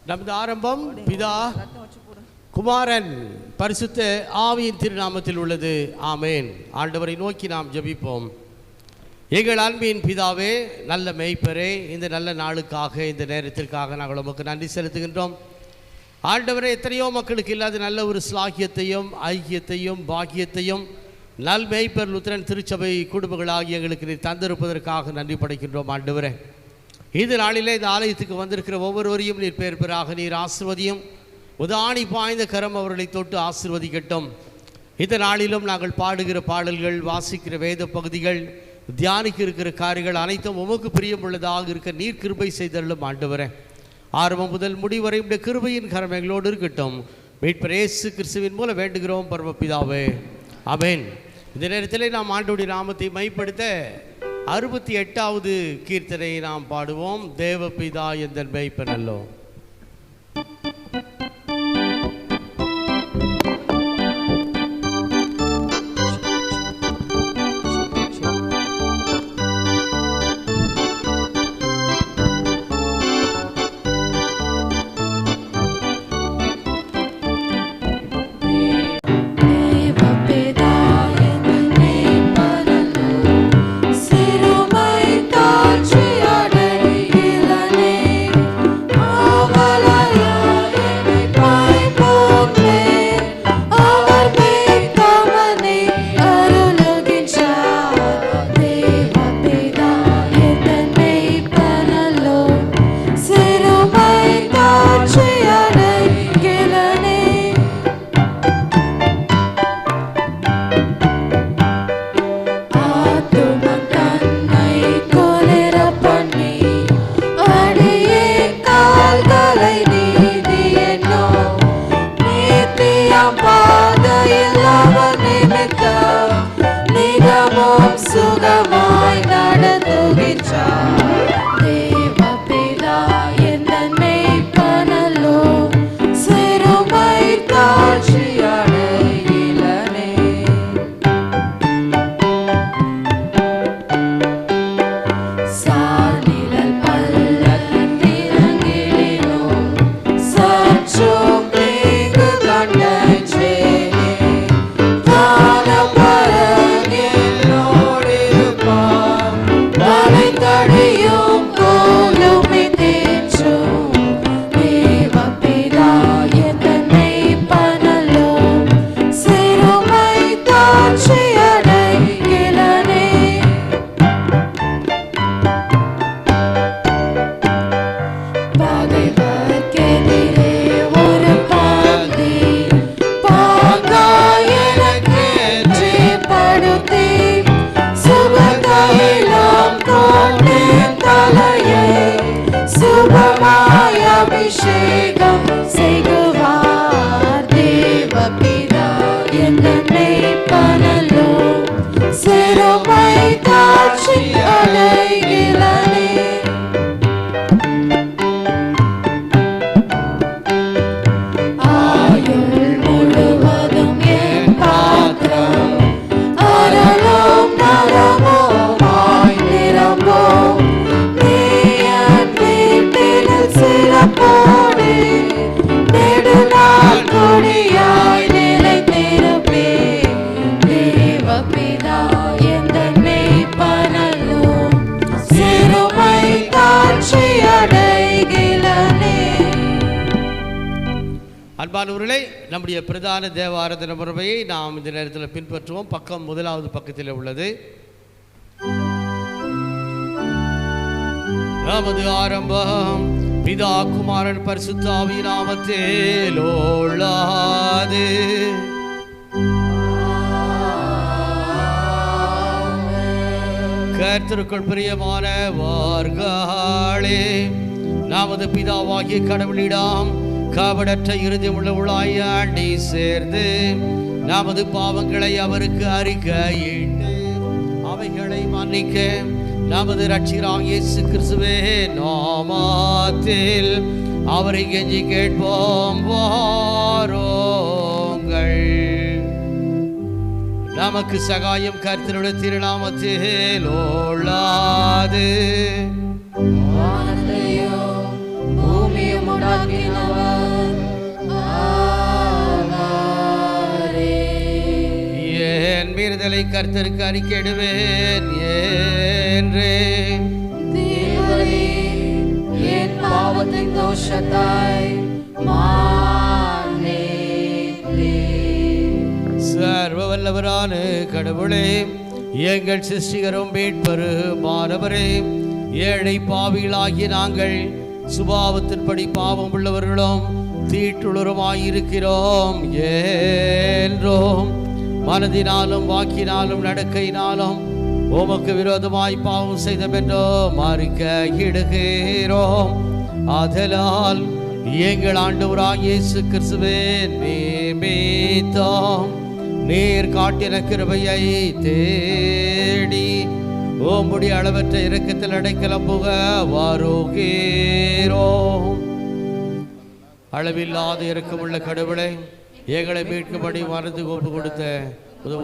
நமது ஆரம்பம் பிதா குமாரன் பரிசுத்த ஆவியின் திருநாமத்தில் உள்ளது. ஆமேன். ஆண்டவரை நோக்கி நாம் ஜெபிப்போம். எங்கள் அன்பின் பிதாவே, நல்ல மேய்ப்பரே, இந்த நல்ல நாளுக்காக, இந்த நேரத்திற்காக நாங்கள் உமக்கு நன்றி செலுத்துகின்றோம். ஆண்டவரே, எத்தனையோ மக்களுக்கு இல்லாத நல்ல ஒரு ஸ்லாகியத்தையும் ஐக்கியத்தையும் பாக்கியத்தையும் நல் மேய்ப்பர் லுத்திரன் திருச்சபை குடும்பங்களாகி எங்களுக்கு நீர் தந்திருப்பதற்காக நன்றி படைக்கின்றோம். ஆண்டவரே, இந்த நாளிலே இந்த ஆலயத்துக்கு வந்திருக்கிற ஒவ்வொருவரையும் நீர் பேர் பேராக நீர் ஆசீர்வதியும். உதாணி பாய்ந்த கரம் அவர்களை தொட்டு ஆசீர்வதிக்கட்டும். இந்த நாளிலும் நாங்கள் பாடுகிற பாடல்கள், வாசிக்கிற வேத பகுதிகள், தியானிக்க இருக்கிற காரியங்கள் அனைத்தும் உமக்கு பிரியமுள்ளதாக இருக்க நீர் கிருபை செய்தருளும். ஆண்டவரே, ஆரம்பம் முதல் முடிவரை இந்த கிருபையின் கரம் எங்களோடு இருக்கட்டும். மீட்பர் இயேசு கிறிஸ்துவின் மூலம் வேண்டுகிறோம் பரமபிதாவே. ஆமென். இந்த நேரத்தில் நாம் ஆண்டவருடைய நாமத்தை மைப்படுத்த 68வது கீர்த்தனை நாம் பாடுவோம். தேவபிதா எந்தன் மேய்ப்பன் அல்லோ. அன்பானவர்களே, நம்முடைய பிரதான தேவ ஆராதனை முறையை நாம் இந்த நேரத்தில் பின்பற்றுவோம். பக்கம் முதலாவது பக்கத்தில் உள்ளது. நமது ஆரம்பம் பிதா குமாரன் பரிசுத்த ஆவியின் நாமத்தில் உள்ளது. கர்த்தருக்குள் பிரியமானவர்களே, நமது பிதாவாகிய கடவுளிடம் கபடற்ற இருதயம் உள்ளவளாய் ஆண்டி சேர்ந்து நமது பாவங்களை அவருக்கு அறிக்கையிட்டு அவைகளை மன்னிக்க நமது இரட்சகராகிய இயேசு கிறிஸ்துவே நாமத்தில் அவரை கெஞ்சி கேட்போம். வாருங்கள். நமக்கு சகாயம் கர்த்தருடைய திருநாமத்தில் உள்ளது. பூமியும் உண்டாக்கினார் மீறுதலை கர்த்தருக்கு அறிக்கையிடுவேன் என்றே. என் பாவத்தின் தோஷத்தாய் சர்வ வல்லவரான கடவுளே, எங்கள் சிருஷ்டிகரும் மீட்பருமானவரே, ஏழை பாவிகளாகிய நாங்கள் சுபாவத்தின்படி பாவம் உள்ளவர்களும் தீட்டுள்ளவருமாயிருக்கிறோம் என்றோம். மனதினாலும் வாக்கினாலும் நடக்கையினாலும் உமக்கு விரோதமாய் பாவம் செய்தமென்றோ அறிக்கையிடுகிறோம். ஆதலால் எங்கள் ஆண்டவராகிய இயேசு கிறிஸ்துவே நிமித்தம் நீர் காட்டின கிருபையை தேடி உம்முடைய அளவற்ற இரக்கத்தில் அடைக்கலம் புக வருகிறோம். அளவில்லாத இரக்கமுள்ள கடவுளை, எங்களை மீட்கும்படி மறந்து ஒப்பு கொடுத்த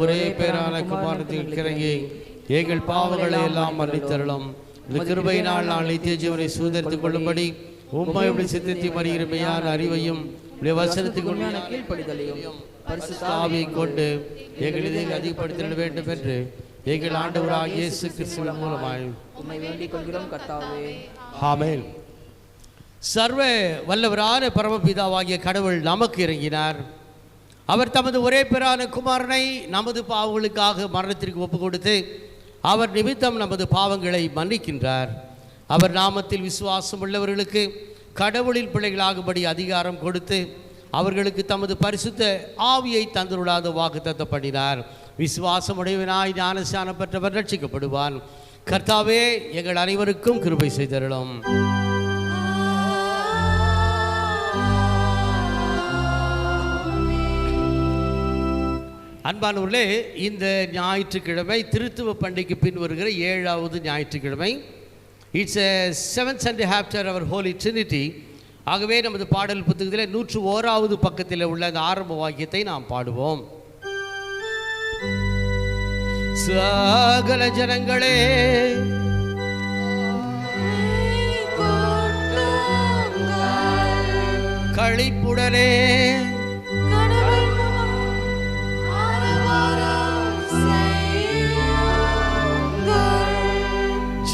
ஒரே பேரான குமாரத்தில் கிறங்கி எங்கள் பாவங்களை எல்லாம் மன்னித்தருளும். இந்த கிருபையினால் நான் நித்திய ஜீவனை சுதந்திரித்துக் கொள்ளும்படி உம்மை சித்தத்தை மறியிருமையான அறிவையும் வசனத்துக்கு கீழ்ப்படிதலையும் பரிசுத்தாவியை கொண்டு எங்கள் இதை அதிகப்படுத்திட வேண்டும் என்று எங்கள் ஆண்டவராகிய இயேசு கிறிஸ்துவின் மூலமாய் உம்மை வேண்டிக் கொள்கிறோம் கர்த்தாவே. ஆமென். சர்வ வல்லவரான பரமபிதாவாகிய கடவுள் நமக்கு இறங்கினார். அவர் தமது ஒரே பேரான குமாரனை நமது பாவங்களுக்காக மரணத்திற்கு ஒப்பு கொடுத்து அவர் நிமித்தம் நமது பாவங்களை மன்னிக்கின்றார். அவர் நாமத்தில் விசுவாசம் உள்ளவர்களுக்கு கடவுளின் பிள்ளைகளாகும்படி அதிகாரம் கொடுத்து அவர்களுக்கு தமது பரிசுத்த ஆவியை தந்துள்ளாத வாக்குத்தத்தம் பண்ணினார். விசுவாசம் உடையவனாய் ஞானஸ்நானம் பெற்றவர் ரட்சிக்கப்படுவான். கர்த்தாவே, எங்கள் அனைவருக்கும் கிருபை செய்தருளும். அன்பானவர்களே, இந்த ஞாயிற்றுக்கிழமை திருத்துவ பண்டிகைக்கு பின் வருகிற 7வது ஞாயிற்றுக்கிழமை. It's a 7th Sunday after our Holy Trinity. ஆகவே நமது பாடல் புத்தகத்தில் 101வது பக்கத்தில் உள்ள அந்த ஆரம்ப வாக்கியத்தை நாம் பாடுவோம். சகல ஜனங்களே களிப்புடனே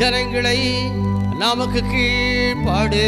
ஜனங்களை நமக்கு கீழ்ப்படுத்தோவா.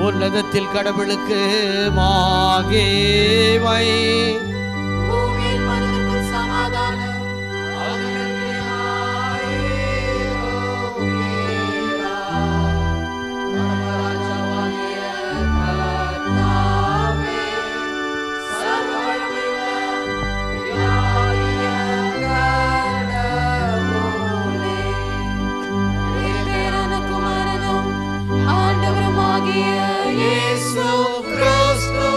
உன்னதத்தில் கடவுளுக்கு மகிமை, Yesu Kristo,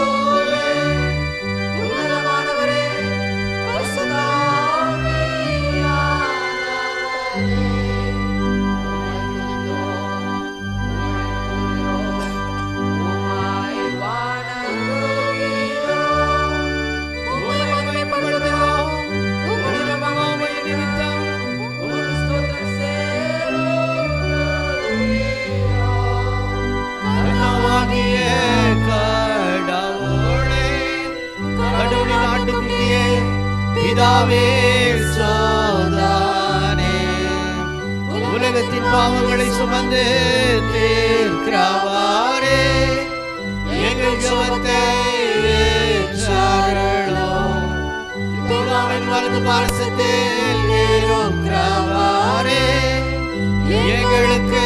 பிதாவே சோதானே, உலகத்தின் பாவங்களை சுமந்து தீர்க்கிறவாரே, எங்கள் ஜெபத்தை ஏற்றருளும். பிதாவின் வலது பார்சத்தில் இருக்கிறவாரே, எங்களுக்கு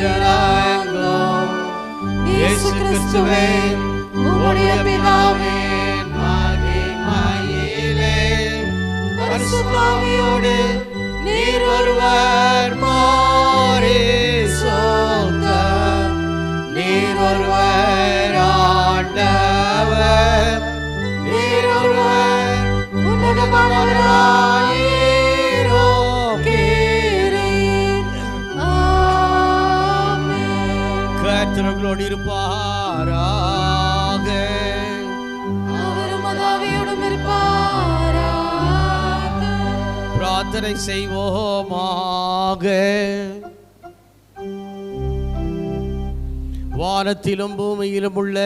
இரங்கும். இயேசு கிறிஸ்துவே, உம்முடைய பிதாவின் மகிமையிலே பரிசுத்த ஆவியோடு நீர் ஒருவர் பரிசுத்தர், நீர் ஒருவர் ஆண்டவர், நீர் ஒருவர் உன்னதமானவராயிருக்கிறீர். ஆமென். கர்த்தரோடு இருப்பாராக, அவரும் ஆவியோடும் இருப்பாராக. பிரார்த்தனை செய்வோமாக. வானத்திலும் பூமியிலும் உள்ள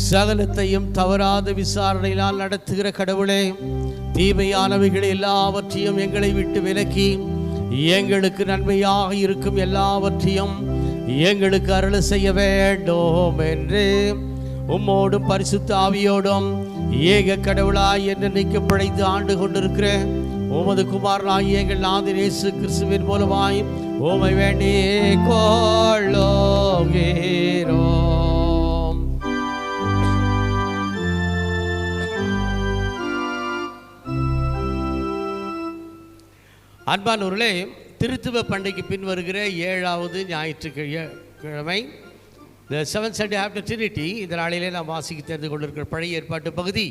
சகலத்தையும் தவறாத விசாரணையினால் நடத்துகிற கடவுளே, தீமையானவைகள் எல்லாவற்றையும் எங்களை விட்டு விலக்கி எங்களுக்கு நன்மையாக இருக்கும் எல்லாவற்றையும் எங்களுக்கு அருள் செய்ய வேண்டும் என்று உம்மோடும் பரிசுத்த ஆவியோடும் ஏக கடவுளாய் என்று நினைக்க படைத்து ஆண்டு கொண்டிருக்கிற உமது குமாரனாகிய எங்கள் நாதர் இயேசு கிறிஸ்துவின் மூலமாய் உம்மை வேண்டி கொள்ளுகிறோம். அன்பானவர்களே, திருத்துவ பண்டிகைக்கு பின் வருகிற 7வது ஞாயிற்றுக்கிழமை, The seventh Sunday after Trinity, இந்த நாளிலே நாம் வாசிக்க தெரிந்து கொண்டிருக்கிற பழைய ஏற்பாட்டு பகுதி,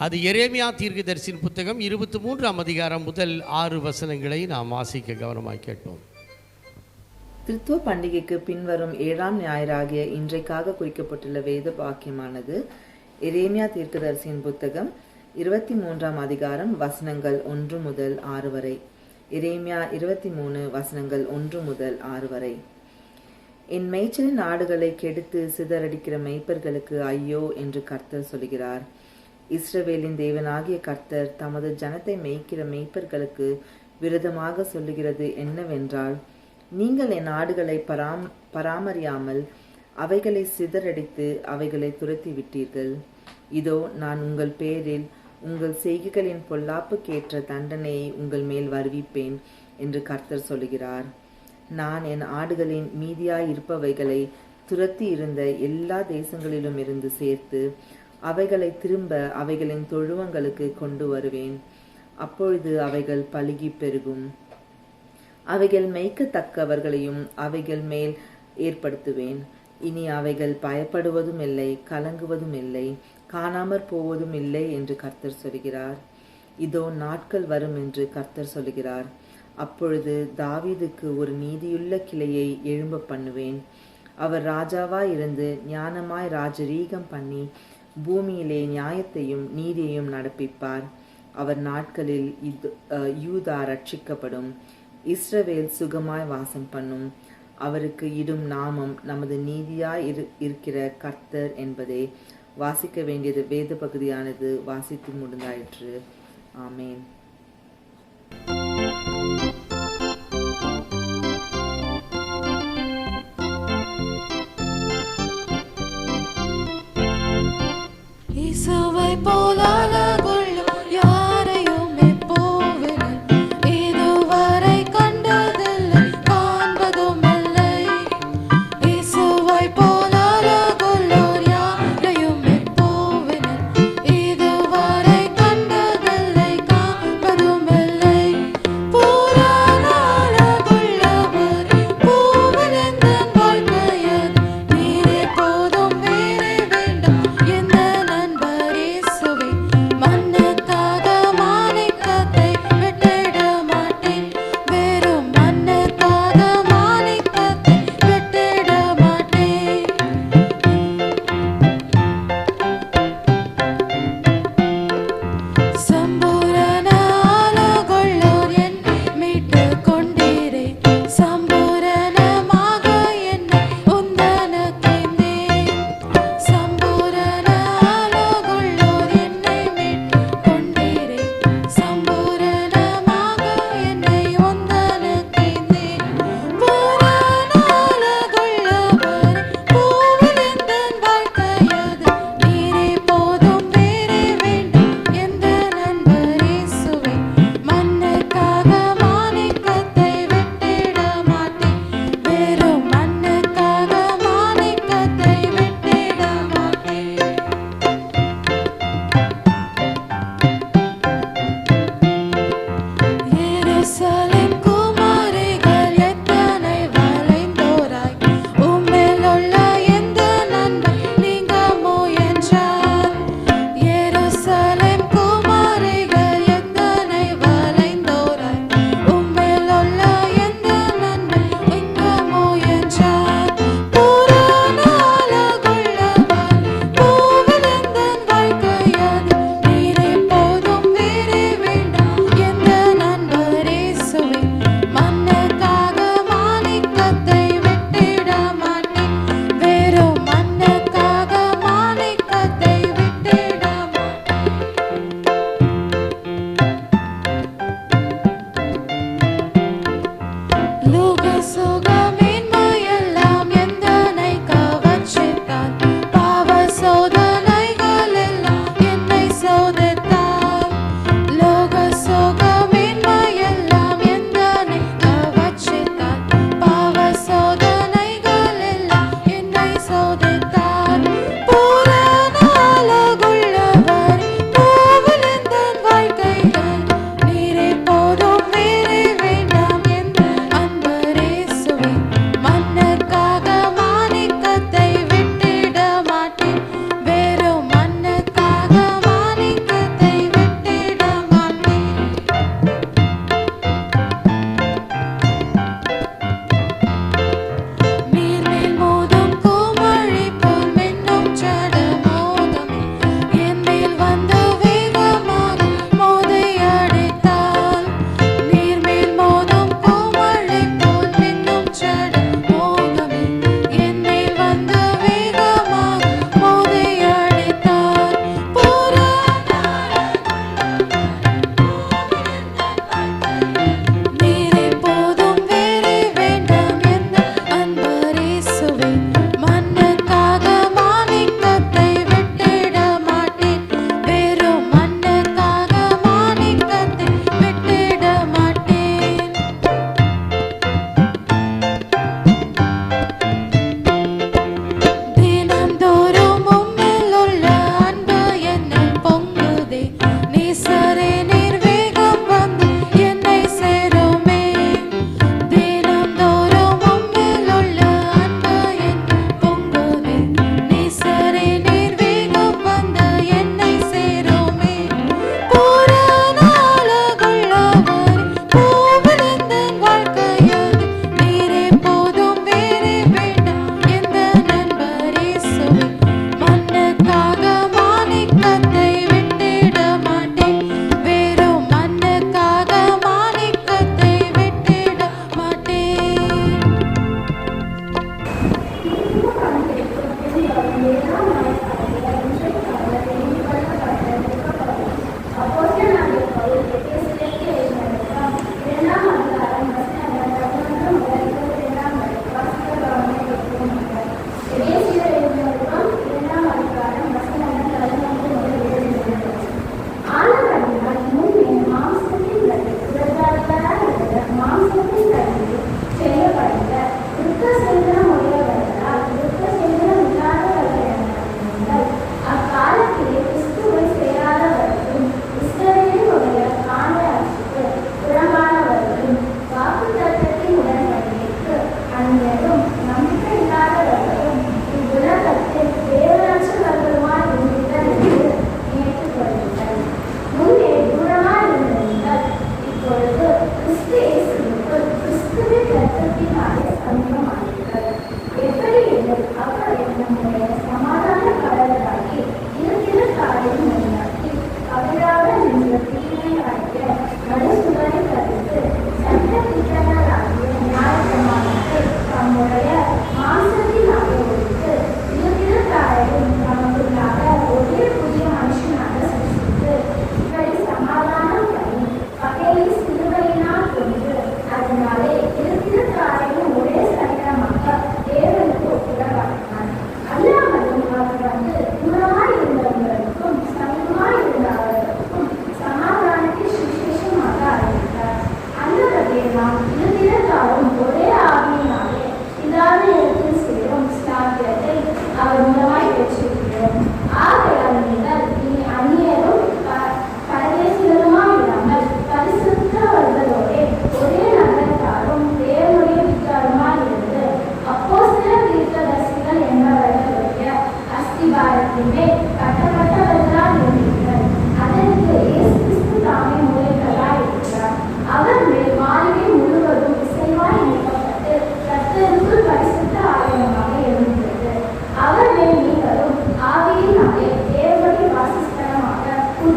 அது எரேமியா தீர்க்கதரிசியின் புத்தகம் 23ஆம் அதிகாரம் முதல் 6 வசனங்களை நாம் வாசிக்க கவனமாய் கேட்போம். திருத்துவ பண்டிகைக்கு பின்வரும் 7ஆம் ஞாயிறாகிய இன்றைக்காக குறிக்கப்பட்டுள்ள வேத வாக்கியமானது எரேமியா தீர்க்கதரிசியின் புத்தகம் 23ஆம் அதிகாரம் வசனங்கள் 1 முதல் 6 வரை. எரேமியா 23 வசனங்கள் 1 முதல் 6 வரை. என் மேய்ச்சலின் ஆடுகளை கெடுத்து சிதறடிக்கிற மேய்ப்பர்களுக்கு ஐயோ என்று கர்த்தர் சொல்கிறார். இஸ்ரவேலின் தேவனாகிய கர்த்தர் தமது ஜனத்தை மேய்க்கிற மேய்ப்பர்களுக்கு விரோதமாக சொல்லுகிறது என்னவென்றால், நீங்கள் என் ஆடுகளை பராமரியாமல் அவைகளை சிதறடித்து அவைகளை துரத்தி விட்டீர்கள். இதோ நான் உங்கள் பேரில் உங்கள் செய்கைகளின் பொல்லாப்புக்கேற்ற தண்டனையை உங்கள் மேல் வருவிப்பேன் என்று கர்த்தர் சொல்லுகிறார். நான் என் ஆடுகளின் மீதியாயிருப்பவைகளை துரத்தி இருந்த எல்லா தேசங்களிலும் இருந்து சேர்த்து அவைகளை திரும்ப அவைகளின் தொழுவங்களுக்கு கொண்டு வருவேன். அப்பொழுது அவைகள் பலுகி பெருகும். அவைகள் மேய்க்கத்தக்கவர்களையும் அவைகள் மேல் ஏற்படுத்துவேன். இனி அவைகள் பயப்படுவதும் இல்லை, கலங்குவதும் இல்லை, காணாமற் போவதும் இல்லை என்று கர்த்தர் சொல்கிறார். இதோ நாட்கள் வரும் என்று கர்த்தர் சொல்கிறார். அப்பொழுது தாவீதுக்கு ஒரு நீதியுள்ள கிளையை எழும்ப பண்ணுவேன். அவர் ராஜாவாய் இருந்து ஞானமாய் ராஜரீகம் பண்ணி பூமியிலே நியாயத்தையும் நீதியையும் நடப்பிப்பார். அவர் நாட்களில் யூதா ரட்சிக்கப்படும், இஸ்ரவேல் சுகமாய் வாசம் பண்ணும். அவருக்கு இடும் நாமம் நமது நீதியாய் இருக்கிற கர்த்தர் என்பதே. வாசிக்க வேண்டியது வேத பகுதியானது வாசித்து முடிந்தாயிற்று. ஆமேன். இயேசுவை போல அழகுள்ள யாரையும் எப்போதும் இதுவரை கண்டதில்லை, காண்பதும் இல்லை. இயேசுவை போல அழகுள்ளோர் யாரையும் எப்போதும் இதுவரை கண்டதில்லை, காண்பதும்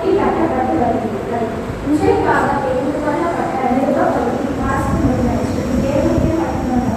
முன்னோக்கி கட்டப்பட்டு வருகிறீர்கள். இன்றைக்காக தெரிந்து கொள்ளப்பட்ட நிருபப்பகுதி வாசித்து முடிந்தாச்சு. தேவனுடைய வசனம்.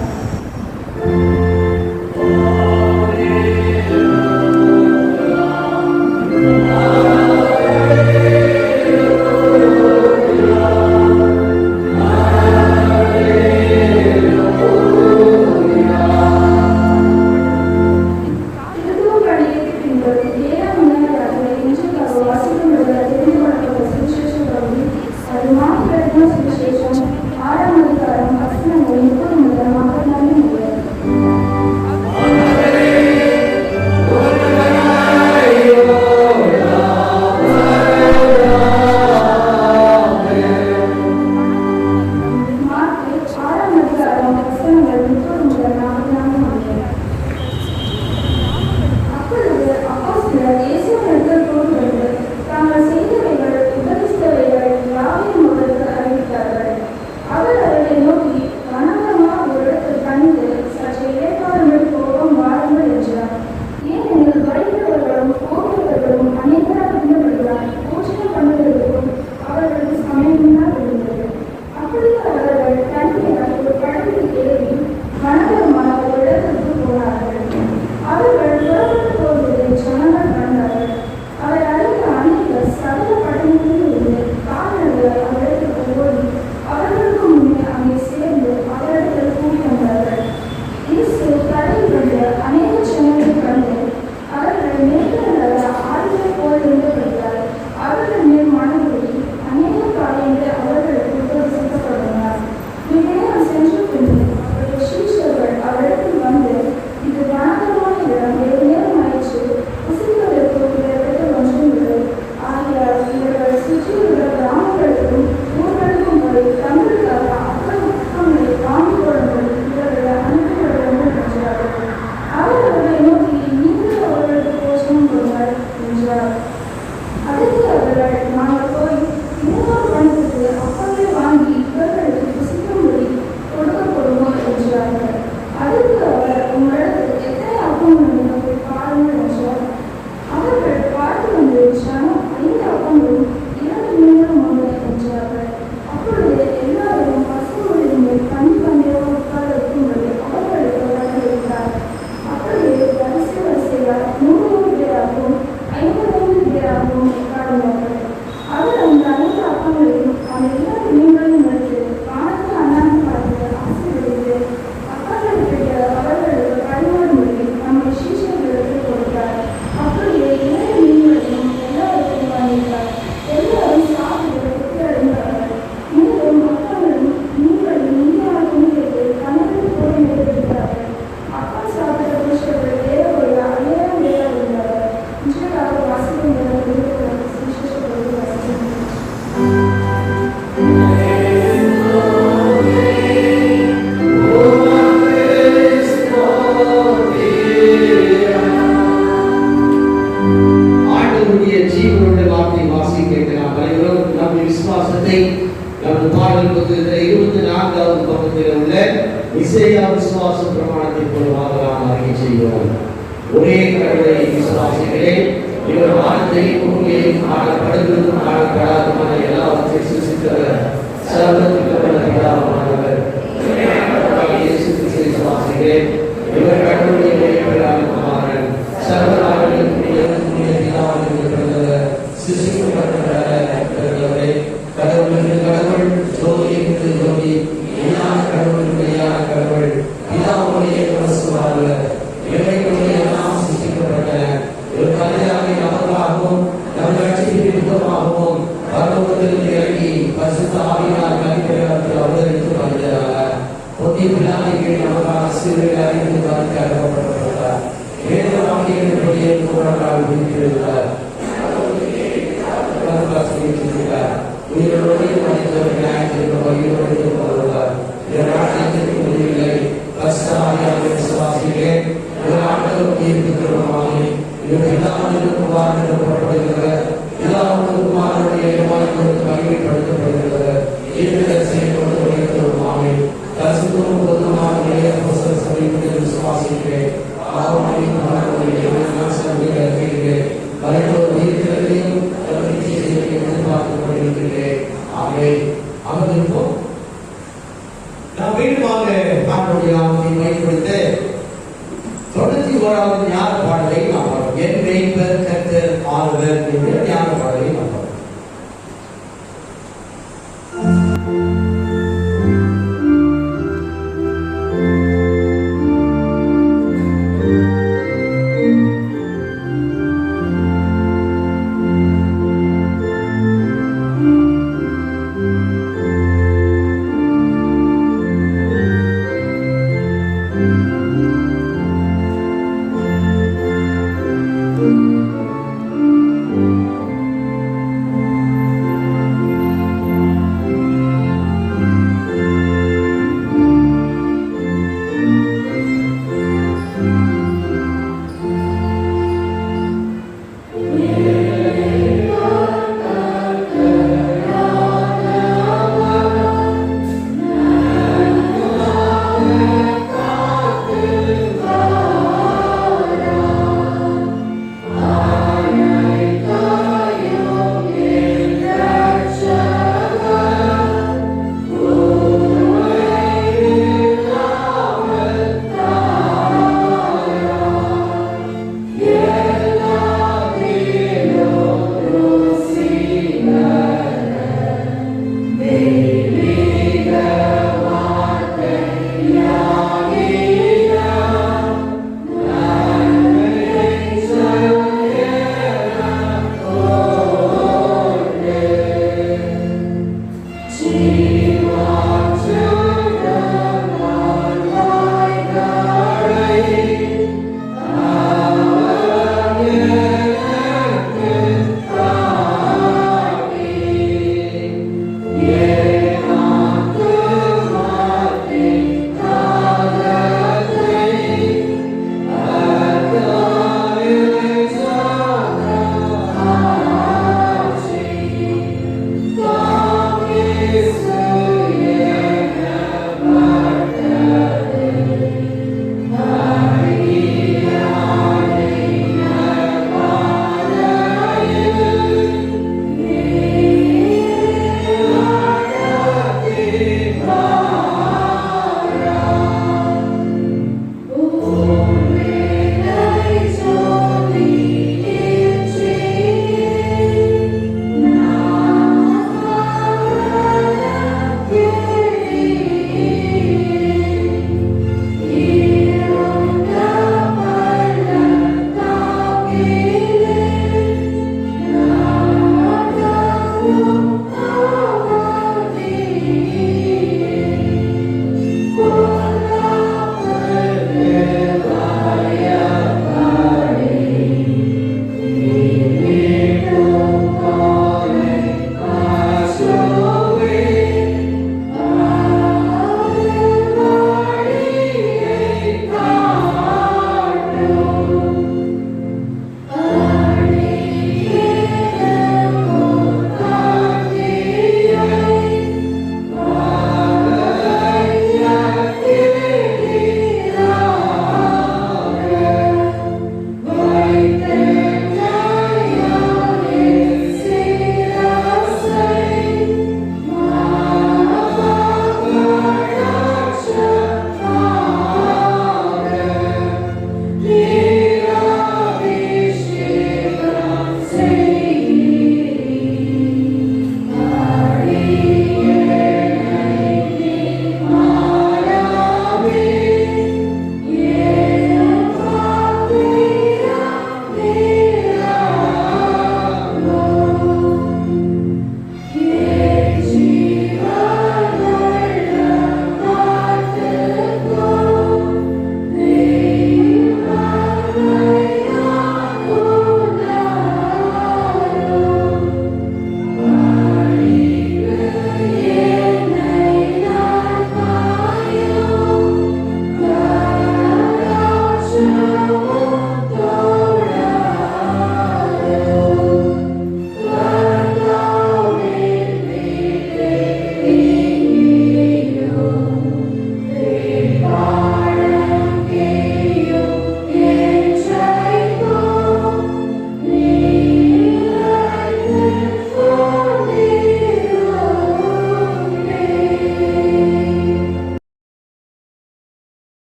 புதிய பிள்ளைகளை நமக்கு ஆசிரியர்களாக இருந்து பார்க்க அனுப்பப்பட்டிருக்கிறார். வேத வாக்கியங்களின்படி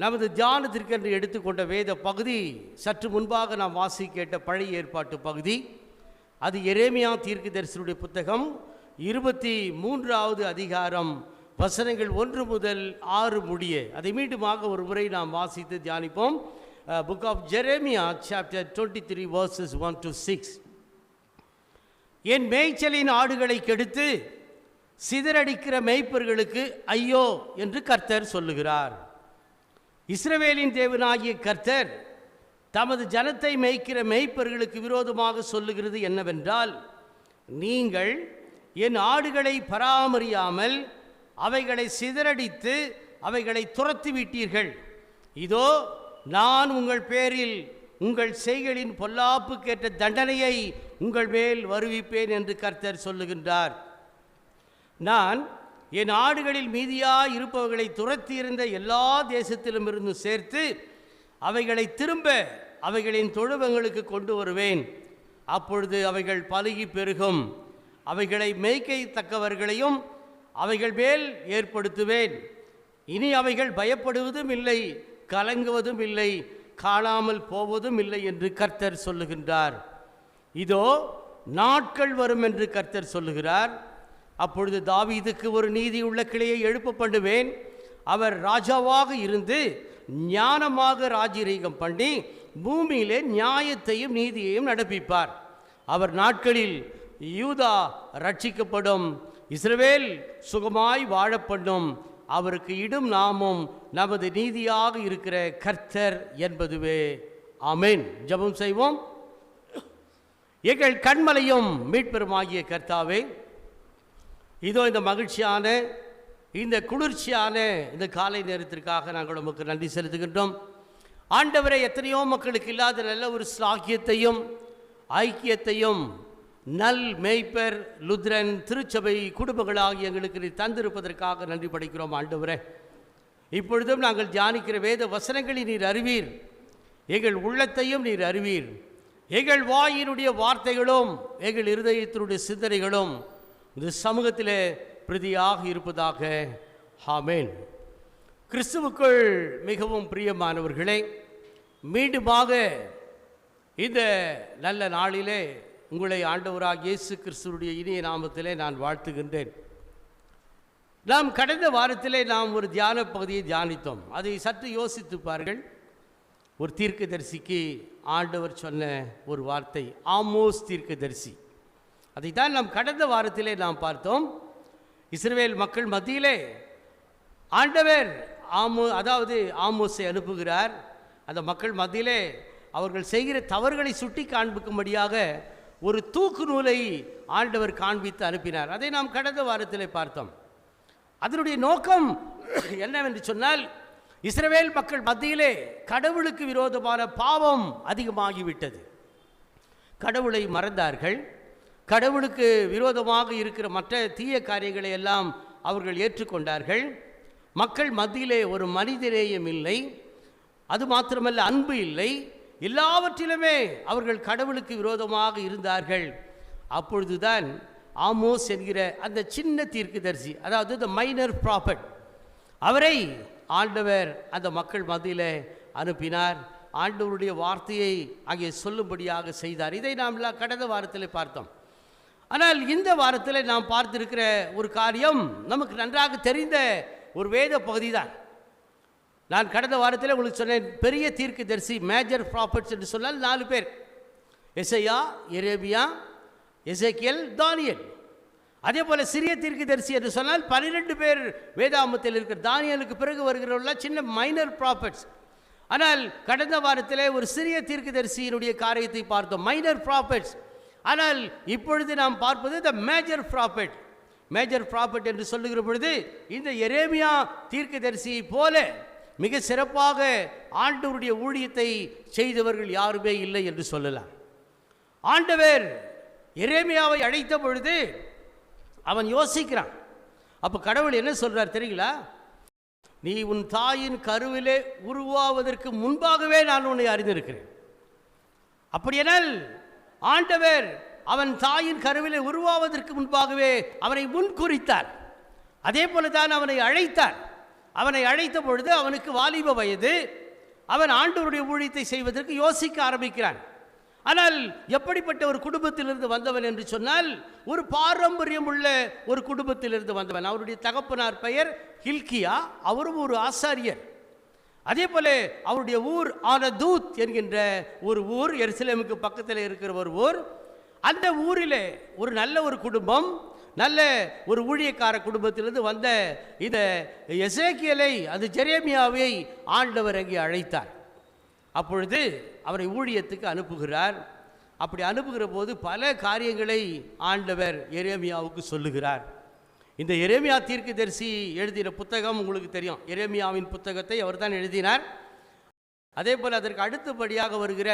நமது தியானத்திற்கென்று எடுத்துக்கொண்ட வேத பகுதி சற்று முன்பாக நாம் வாசி கேட்ட பழைய ஏற்பாட்டு பகுதி. அது எரேமியா தீர்க்கதரிசியுடைய புத்தகம் 23வது அதிகாரம் வசனங்கள் 1 முதல் 6 முடிய. அதை மீண்டுமாக ஒரு முறை நாம் வாசித்து தியானிப்போம். Book of Jeremiah chapter 23 verses 1 to 6. என் மேய்ச்சலின் ஆடுகளை கெடுத்து சிதறடிக்கிற மேய்ப்பர்களுக்கு ஐயோ என்று கர்த்தர் சொல்லுகிறார். இஸ்ரவேலின் தேவனாகிய கர்த்தர் தமது ஜனத்தை மேய்க்கிற மேய்ப்பர்களுக்கு விரோதமாக சொல்லுகிறது என்னவென்றால், நீங்கள் என் ஆடுகளை பராமரியாமல் அவைகளை சிதறடித்து அவைகளை துரத்தி விட்டீர்கள். இதோ நான் உங்கள் பேரில் உங்கள் செய்களின் பொல்லாப்புக்கேற்ற தண்டனையை உங்கள் மேல் வருவிப்பேன் என்று கர்த்தர் சொல்லுகின்றார். நான் என் ஆடுகளில் மீதியாய் இருப்பவர்களை துரத்தியிருந்த எல்லா தேசத்திலும் இருந்து சேர்த்து அவைகளை திரும்ப அவைகளின் தொழுவங்களுக்கு கொண்டு வருவேன். அப்பொழுது அவைகள் பலுகி பெருகும். அவைகளை மேய்க்கத்தக்கவர்களையும் அவைகள் மேல் ஏற்படுத்துவேன். இனி அவைகள் பயப்படுவதும் இல்லை, கலங்குவதும் இல்லை, காணாமல் போவதும் இல்லை என்று கர்த்தர் சொல்லுகின்றார். இதோ நாட்கள் வரும் என்று கர்த்தர் சொல்லுகிறார். அப்பொழுது தாவீதுக்கு ஒரு நீதியுள்ள கிளையை எழுப்ப பண்ணுவேன். அவர் ராஜாவாக இருந்து ஞானமாக ராஜரீகம் பண்ணி பூமியிலே நியாயத்தையும் நீதியையும் நடப்பிப்பார். அவர் நாட்களில் யூதா ரட்சிக்கப்படும், இஸ்ரவேல் சுகமாய் வாழப்படும். அவருக்கு இடும் நாமம் நமது நீதியாக இருக்கிற கர்த்தர் என்பதுவே. ஆமென். ஜெபம் செய்வோம். எங்கள் கண்மலையும் மீட்பெருமாகிய கர்த்தாவே, இதோ இந்த மகிழ்ச்சியான இந்த குளிர்ச்சியான இந்த காலை நேரத்திற்காக நாங்கள் உமக்கு நன்றி செலுத்துகின்றோம். ஆண்டவரை, எத்தனையோ மக்களுக்கு இல்லாத நல்ல ஒரு ஸ்லாக்கியத்தையும் ஐக்கியத்தையும் நல் மேய்ப்பர் லுத்ரன் திருச்சபை குடும்பங்களாகி எங்களுக்கு நீர் தந்திருப்பதற்காக நன்றி படைக்கிறோம். ஆண்டவரே, இப்பொழுதும் நாங்கள் தியானிக்கிற வேத வசனங்களை நீர் அறிவீர். எங்கள் உள்ளத்தையும் நீர் அறிவீர். எங்கள் வாயினுடைய வார்த்தைகளும் எங்கள் இருதயத்தினுடைய சிந்தனைகளும் இந்த சமூகத்திலே பிரதியாக இருப்பதாக. ஆமென். கிறிஸ்துவுக்குள் மிகவும் பிரியமானவர்களே, மீண்டுமாக இந்த நல்ல நாளிலே உங்களை ஆண்டவராக இயேசு கிறிஸ்துவுடைய இனிய நாமத்திலே நான் வாழ்த்துகின்றேன். நாம் கடந்த வாரத்திலே நாம் ஒரு தியான பகுதியை தியானித்தோம். அதை சற்று யோசித்து பாருங்கள். ஒரு தீர்க்கதரிசிக்கு ஆண்டவர் சொன்ன ஒரு வார்த்தை, ஆமோஸ் தீர்க்கதரிசி. அதைத்தான் நாம் கடந்த வாரத்திலே நாம் பார்த்தோம். இஸ்ரவேல் மக்கள் மத்தியிலே ஆண்டவர் ஆமோஸை அனுப்புகிறார். அந்த மக்கள் மத்தியிலே அவர்கள் செய்கிற தவறுகளை சுட்டி காண்பிக்கும்படியாக ஒரு தூக்கு நூலை ஆண்டவர் காண்பித்து அனுப்பினார். அதை நாம் கடந்த வாரத்திலே பார்த்தோம். அதனுடைய நோக்கம் என்னவென்று சொன்னால், இஸ்ரவேல் மக்கள் மத்தியிலே கடவுளுக்கு விரோதமான பாவம் அதிகமாகிவிட்டது. கடவுளை மறந்தார்கள். கடவுளுக்கு விரோதமாக இருக்கிற மற்ற தீய காரியங்களை எல்லாம் அவர்கள் ஏற்றுக்கொண்டார்கள். மக்கள் மத்தியிலே ஒரு மனிதநேயம் இல்லை, அது மாத்திரமல்ல அன்பு இல்லை. எல்லாவற்றிலுமே அவர்கள் கடவுளுக்கு விரோதமாக இருந்தார்கள். அப்பொழுதுதான் ஆமோஸ் என்கிற அந்த சின்ன தீர்க்கதரிசி, அதாவது த மைனர் ப்ராஃபட், அவரை ஆண்டவர் அந்த மக்கள் மத்தியில் அனுப்பினார். ஆண்டவருடைய வார்த்தையை அங்கே சொல்லும்படியாக செய்தார். இதை நாம் கடந்த வாரத்தில் பார்த்தோம். ஆனால் இந்த வாரத்தில் நாம் பார்த்திருக்கிற ஒரு காரியம் நமக்கு நன்றாக தெரிந்த ஒரு வேத பகுதி தான். நான் கடந்த வாரத்தில் உங்களுக்கு சொன்னேன், பெரிய தீர்க்கதரிசி மேஜர் ப்ராஃபட்ஸ் என்று சொன்னால் 4 பேர்: எசையா, எரேமியா, எசேக்கியேல், தானியேல். அதே போல் சிறிய தீர்க்கதரிசி என்று சொன்னால் 12 பேர் வேதாமத்தில் இருக்கிற. தானியேலுக்கு பிறகு வருகிறவர்களாம் சின்ன மைனர் ப்ராஃபட்ஸ். ஆனால் கடந்த வாரத்தில் ஒரு சிறிய தீர்க்கதரிசியினுடைய காரியத்தை பார்த்தோம், மைனர் ப்ராஃபட்ஸ். ஆனால் இப்பொழுது நாம் பார்ப்பது the major prophet. Major prophet என்று சொல்லுகிற பொழுது இந்த எரேமியா தீர்க்கதரிசியை போல மிக சிறப்பாக ஆண்டவருடைய ஊழியத்தை செய்தவர்கள் யாருமே இல்லை என்று சொல்லலாம். ஆண்டவர் எரேமியாவை அழைத்த பொழுது அவன் யோசிக்கிறான். அப்போ கடவுள் என்ன சொல்றார் தெரியுங்களா? நீ உன் தாயின் கருவிலே உருவாவதற்கு முன்பாகவே நான் உன்னை அறிந்திருக்கிறேன். அப்படியானால் ஆண்டவர் அவன் தாயின் கருவிலே உருவாவதற்கு முன்பாகவே அவனை முன்குறித்தார். அதே போல தான் அவனை அழைத்தார். அவனை அழைத்த பொழுது அவனுக்கு வாலிப வயது. அவன் ஆண்டவருடைய ஊழியத்தை செய்வதற்கு யோசிக்க ஆரம்பிக்கிறான். ஆனால் எப்படிப்பட்ட ஒரு குடும்பத்திலிருந்து வந்தவன் என்று சொன்னால், ஒரு பாரம்பரியம் உள்ள ஒரு குடும்பத்திலிருந்து வந்தவன். அவருடைய தகப்பனார் பெயர் ஹில்கியா, அவரும் ஒரு ஆசாரியர். அதே போல அவருடைய ஊர் ஆனதூத் என்கின்ற ஒரு ஊர், எருசலேமுக்கு பக்கத்தில் இருக்கிற ஒரு ஊர். அந்த ஊரிலே ஒரு நல்ல ஒரு குடும்பம், நல்ல ஒரு ஊழியக்கார குடும்பத்திலிருந்து வந்த இந்த எசேக்கியேலை, அது எரேமியாவை ஆண்டவர் அங்கே அழைத்தார். அப்பொழுது அவரை ஊழியத்துக்கு அனுப்புகிறார். அப்படி அனுப்புகிற போது பல காரியங்களை ஆண்டவர் எரேமியாவுக்கு சொல்லுகிறார். இந்த எரேமியா தீர்க்கதரிசி எழுதின புத்தகம் உங்களுக்கு தெரியும். எரேமியாவின் புத்தகத்தை அவர் தான் எழுதினார். அதே போல் அதற்கு அடுத்தபடியாக வருகிற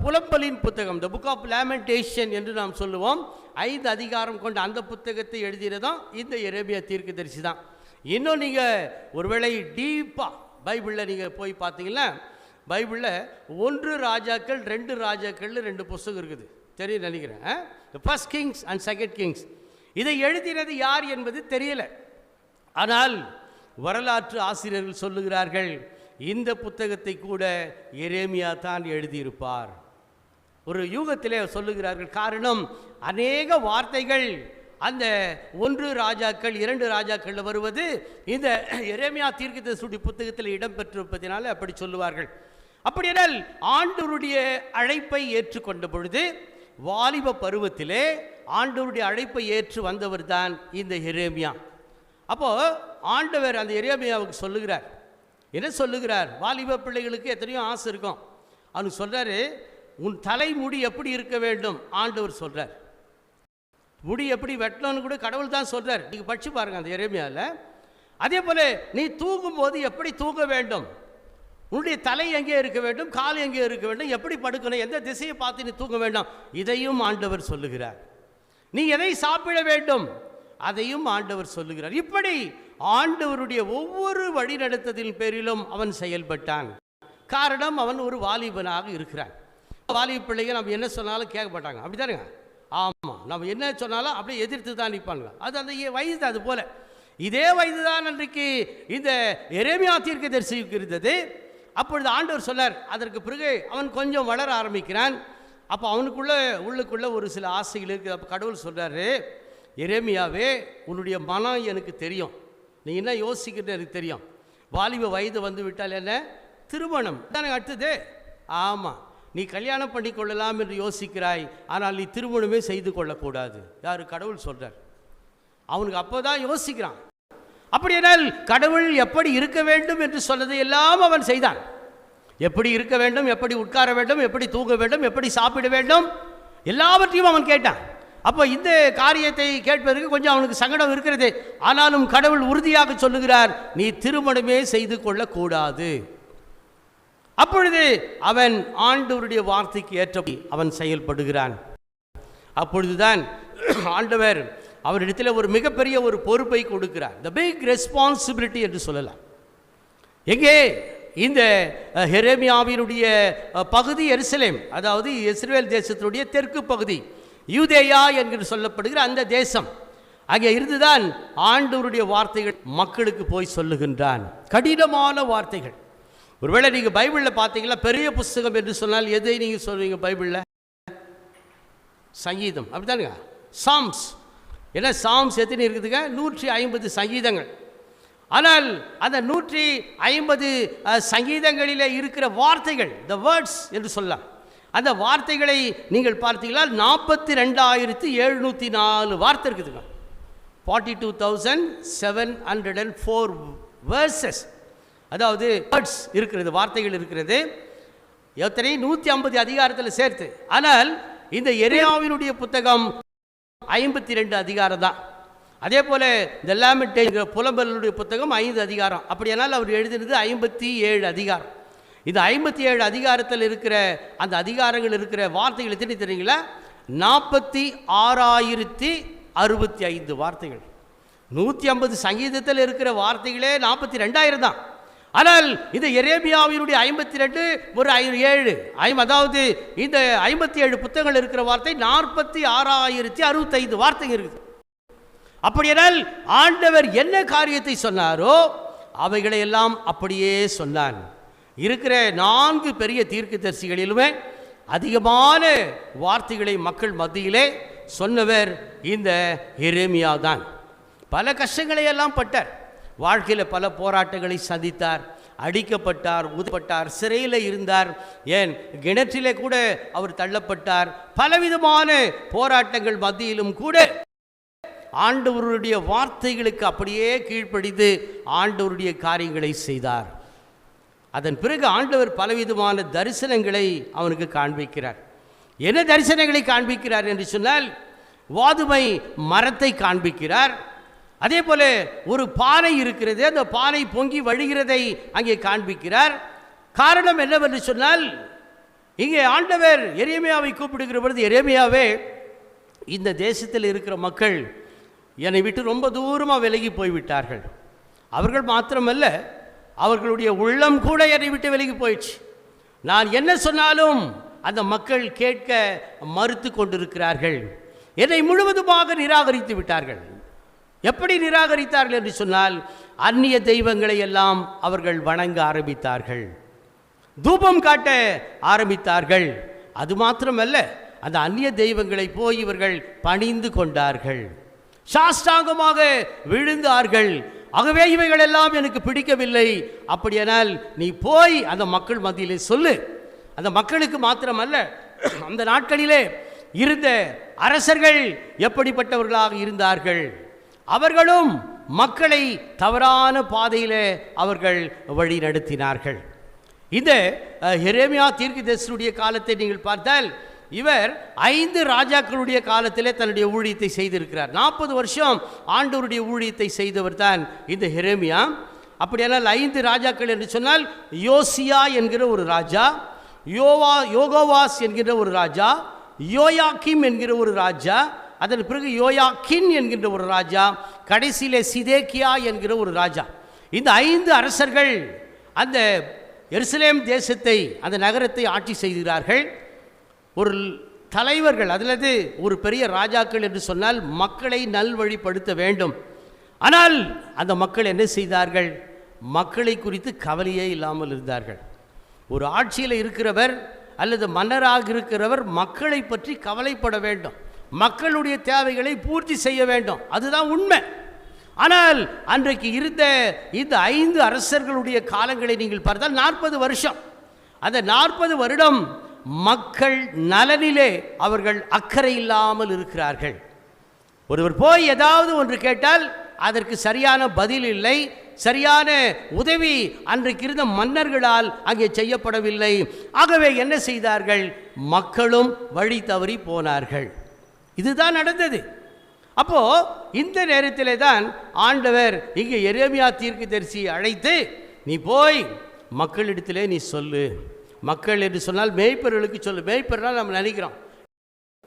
புலம்பலின் புத்தகம், த புக் ஆஃப் லேமெண்டேஷன் என்று நாம் சொல்லுவோம், 5 அதிகாரம் கொண்ட அந்த புத்தகத்தை எழுதினதும் இந்த எரேமியா தீர்க்கதரிசி தான். இன்னும் நீங்கள் ஒருவேளை டீப்பாக பைபிளில் நீங்கள் போய் பார்த்தீங்கன்னா, பைபிளில் 1 ராஜாக்கள் 2 ராஜாக்கள்னு 2 புஸ்தகம் இருக்குது, தெரியும் நினைக்கிறேன். First Kings and second Kings. இதை எழுதினது யார் என்பது தெரியல. ஆனால் வரலாற்று ஆசிரியர்கள் சொல்லுகிறார்கள், இந்த புத்தகத்தை கூட எரேமியா தான் எழுதியிருப்பார். ஒரு யூகத்திலே சொல்லுகிறார்கள். காரணம், அநேக வார்த்தைகள் அந்த 1 ராஜாக்கள் 2 ராஜாக்கள் வருவது இந்த எரேமியா தீர்க்கதரிசியுடைய புத்தகத்தில் இடம்பெற்றிருப்பதினால அப்படி சொல்லுவார்கள். அப்படியானால் ஆண்டவருடைய அழைப்பை ஏற்றுக்கொண்ட பொழுது, வாலிப பருவத்திலே ஆண்டவருடைய அழைப்பை ஏற்று வந்தவர் தான் இந்த எரேமியா. அப்போது ஆண்டவர் அந்த எரேமியாவுக்கு சொல்லுகிறார். என்ன சொல்லுகிறார்? வாலிப பிள்ளைகளுக்கு எத்தனையோ ஆசை இருக்கும். அவனுக்கு சொல்கிறாரு, உன் தலைமுடி எப்படி இருக்க வேண்டும் ஆண்டவர் சொல்கிறார். முடி எப்படி வெட்டணும்னு கூட கடவுள் தான் சொல்கிறார். நீங்கள் படித்து பாருங்கள் அந்த எரேமியாவில். அதே போல் நீ தூங்கும்போது எப்படி தூங்க வேண்டும், உன்னுடைய தலை எங்கே இருக்க வேண்டும், கால் எங்கே இருக்க வேண்டும், எப்படி படுக்கணும், எந்த திசையை பார்த்து நீ தூங்க வேண்டும், இதையும் ஆண்டவர் சொல்லுகிறார். நீ எதை சாப்பிட வேண்டும், அதையும் ஆண்டவர் சொல்லுகிறார். இப்படி ஆண்டவருடைய ஒவ்வொரு வழிநடத்தலின் பேரிலும் அவன் செயல்பட்டான். காரணம், அவன் ஒரு வாலிபனாக இருக்கிறான். வாலிப பிள்ளைகள் நம்ம என்ன சொன்னாலும் கேட்க மாட்டாங்க, அப்படி தானுங்க? ஆமாம், நம்ம என்ன சொன்னாலும் அப்படியே எதிர்த்து தான் நிற்பாங்க. அது அந்த வயது. அது போல இதே வயது தான் அன்றைக்கு இந்த எரேமியா தீர்க்கதரிசிக்கு இருந்தது. அப்பொழுது ஆண்டவர் சொன்னார். அதற்கு பிறகு அவன் கொஞ்சம் வளர ஆரம்பிக்கிறான். அப்போ உள்ளுக்குள்ளே ஒரு சில ஆசைகள் இருக்குது. அப்போ கடவுள் சொல்கிறாரு, எரேமியாவே, உன்னுடைய மனம் எனக்கு தெரியும், நீ என்ன யோசிக்கிறது எனக்கு தெரியும். வாலிப வயது வந்து விட்டால் என்ன, திருமணம் தானே அடுத்தது. ஆமாம், நீ கல்யாணம் பண்ணி கொள்ளலாம் என்று யோசிக்கிறாய், ஆனால் நீ திருமணமே செய்து கொள்ளக்கூடாது. யார்? கடவுள் சொல்கிறார். அவனுக்கு அப்போ தான் யோசிக்கிறான். அப்படியானால் கடவுள் எப்படி இருக்க வேண்டும் என்று சொன்னதை எல்லாம் அவன் செய்தான். எப்படி இருக்க வேண்டும், எப்படி உட்கார வேண்டும், எப்படி தூங்க வேண்டும், எப்படி சாப்பிட வேண்டும், எல்லாவற்றையும் அவன் கேட்டான். அப்போ இந்த காரியத்தை கேட்பதற்கு கொஞ்சம் அவனுக்கு சங்கடம் இருக்கிறது. ஆனாலும் கடவுள் உறுதியாக சொல்லுகிறார், நீ திருமணமே செய்து கொள்ளக்கூடாது. அப்பொழுது அவன் ஆண்டவருடைய வார்த்தைக்கு ஏற்றபடி அவன் செயல்படுகிறான். அப்பொழுதுதான் ஆண்டவர் அவரிடத்தில் ஒரு மிகப்பெரிய ஒரு பொறுப்பை கொடுக்கிறார். த பிக் ரெஸ்பான்சிபிலிட்டி என்று சொல்லலாம். எங்கே? இந்த எரேமியாவினுடைய பகுதி எருசலேம், அதாவது இஸ்ரவேல் தேசத்தினுடைய தெற்கு பகுதி, யூதேயா என்று சொல்லப்படுகிற அந்த தேசம். அங்கே இருந்துதான் ஆண்டவருடைய வார்த்தைகள் மக்களுக்கு போய் சொல்லுகின்றான். கடினமான வார்த்தைகள். ஒருவேளை நீங்கள் பைபிளில் பார்த்தீங்கன்னா, பெரிய புஸ்தகம் என்று சொன்னால் எதை நீங்கள் சொல்வீங்க பைபிளில்? சங்கீதம், அப்படித்தானுங்க? சாம்ஸ். ஏன்னா சாம்ஸ் எத்தனை இருக்குதுங்க? 150 சங்கீதங்கள். ஆனால் அந்த 150 சங்கீதங்களில் இருக்கிற வார்த்தைகள், த வேர்ட்ஸ் என்று சொல்லலாம், அந்த வார்த்தைகளை நீங்கள் பார்த்தீங்கன்னா 42,704 வார்த்தை இருக்குதுங்க. 42,704 வேர்சஸ், அதாவது வேர்ட்ஸ் இருக்கிறது, வார்த்தைகள் இருக்கிறது. எத்தனை? 150 அதிகாரத்தில் சேர்த்து. ஆனால் இந்த எரேமியாவினுடைய புத்தகம் 52 அதிகாரம் தான். அதே போல் இந்த லேமெண்டேஷன் புலம்பலுடைய புத்தகம் 5 அதிகாரம். அப்படியானால் அவர் எழுதினது 57 அதிகாரம். இந்த 57 அதிகாரத்தில் இருக்கிற அந்த அதிகாரங்கள் இருக்கிற வார்த்தைகள் எத்தனை தெரியுங்களா? 46,065 வார்த்தைகள். 150 சங்கீதத்தில் இருக்கிற வார்த்தைகளே 42,000 தான். ஆனால் இந்த எரேமியாவினுடைய 52 ஒரு 7, அதாவது இந்த 57 புத்தகங்கள் இருக்கிற வார்த்தை 46,065 வார்த்தைகள் இருக்குது. அப்படியானால் ஆண்டவர் என்ன காரியத்தை சொன்னாரோ அவைகளை எல்லாம் அப்படியே சொன்னான். இருக்கிற 4 பெரிய தீர்க்கதரிசிகளிலுமே அதிகமான வார்த்தைகளை மக்கள் மத்தியிலே சொன்னவர் இந்த எரேமியா தான். பல கஷ்டங்களை எல்லாம் பட்டார். வாழ்க்கையில் பல போராட்டங்களை சந்தித்தார். அடிக்கப்பட்டார், ஊதப்பட்டார், சிறையில் இருந்தார், ஏன் கிணற்றிலே கூட அவர் தள்ளப்பட்டார். பலவிதமான போராட்டங்கள் மத்தியிலும் கூட ஆண்டவருடைய வார்த்தைகளுக்கு அப்படியே கீழ்ப்படிந்து ஆண்டவருடைய காரியங்களை செய்தார். அதன் பிறகு ஆண்டவர் பலவிதமான தரிசனங்களை அவனுக்கு காண்பிக்கிறார். என்ன தரிசனங்களை காண்பிக்கிறார் என்று சொன்னால், வாதுமை மரத்தை காண்பிக்கிறார். அதே போல ஒரு பானை இருக்கிறது, அந்த பானை பொங்கி வழிகிறதை அங்கே காண்பிக்கிறார். காரணம் என்னவென்று சொன்னால், இங்கே ஆண்டவர் எரேமியாவை கூப்பிடுகிற பொழுது, எரேமியாவே, இந்த தேசத்தில் இருக்கிற மக்கள் என்னை விட்டு ரொம்ப தூரமாக விலகி போய்விட்டார்கள். அவர்கள் மாத்திரமல்ல, அவர்களுடைய உள்ளம் கூட என்னை விட்டு விலகி போயிடுச்சு. நான் என்ன சொன்னாலும் அந்த மக்கள் கேட்க மறுத்து கொண்டிருக்கிறார்கள். என்னை முழுவதுமாக நிராகரித்து விட்டார்கள். எப்படி நிராகரித்தார்கள் என்று சொன்னால், அந்நிய தெய்வங்களை எல்லாம் அவர்கள் வணங்க ஆரம்பித்தார்கள், தூபம் காட்ட ஆரம்பித்தார்கள். அது மாத்திரமல்ல, அந்த அந்நிய தெய்வங்களை போய் இவர்கள் பணிந்து கொண்டார்கள், சாஷ்டாங்கமாக விழுந்தார்கள். ஆகவே இவைகள் எல்லாம் எனக்கு பிடிக்கவில்லை. அப்படியானால் நீ போய் அந்த மக்கள் மத்தியிலே சொல்லு. அந்த மக்களுக்கு மாத்திரமல்ல, அந்த நாட்களிலே இருந்த அரசர்கள் எப்படிப்பட்டவர்களாக இருந்தார்கள், அவர்களும் மக்களை தவறான பாதையில் அவர்கள் வழி நடத்தினார்கள். இந்த எரேமியா தீர்க்கதரிசியுடைய காலத்தை நீங்கள் பார்த்தால், இவர் 5 ராஜாக்களுடைய காலத்திலே தன்னுடைய ஊழியத்தை செய்திருக்கிறார். 40 வருஷம் ஆண்டவருடைய ஊழியத்தை செய்தவர் தான் இந்த எரேமியா. அப்படியானால் 5 ராஜாக்கள் என்று சொன்னால், யோசியா என்கிற ஒரு ராஜா, யோகோவாஸ் என்கிற ஒரு ராஜா, யோயாக்கிம் என்கிற ஒரு ராஜா, அதன் பிறகு யோயாக்கின் என்கின்ற ஒரு ராஜா, கடைசியிலே சிதேக்கியா என்கிற ஒரு ராஜா. இந்த 5 அரசர்கள் அந்த எருசலேம் தேசத்தை, அந்த நகரத்தை ஆட்சி செய்கிறார்கள். ஒரு தலைவர்கள், அதிலது ஒரு பெரிய ராஜாக்கள் என்று சொன்னால் மக்களை நல்வழிப்படுத்த வேண்டும். ஆனால் அந்த மக்கள் என்ன செய்தார்கள்? மக்களை குறித்து கவலையே இல்லாமல் இருந்தார்கள். ஒரு ஆட்சியில் இருக்கிறவர் அல்லது மன்னராக இருக்கிறவர் மக்களை பற்றி கவலைப்பட வேண்டும், மக்களுடைய தேவைகளை பூர்த்தி செய்ய வேண்டும், அதுதான் உண்மை. ஆனால் அன்றைக்கு இருந்த இந்த 5 அரசர்களுடைய காலங்களை நீங்கள் பார்த்தால் 40 வருஷம். அந்த 40 வருடம் மக்கள் நலனிலே அவர்கள் அக்கறை இல்லாமல் இருக்கிறார்கள். ஒருவர் போய் ஏதாவது ஒன்று கேட்டால் அதற்கு சரியான பதில் இல்லை, சரியான உதவி அன்றைக்கு இருந்த மன்னர்களால் அங்கே செய்யப்படவில்லை. ஆகவே என்ன செய்தார்கள்? மக்களும் வழி தவறி போனார்கள். இதுதான் நடந்தது. அப்போ இந்த நேரத்திலே தான் ஆண்டவர் இங்கே எரேமியா தீர்க்கதரிசியை அழைத்து, நீ போய் மக்களிடத்திலே நீ சொல்லு. மக்கள் என்று சொன்னால் மேய்ப்பர்களுக்கு சொல்லு. மேய்ப்பர்னால் நம்ம நினைக்கிறோம்,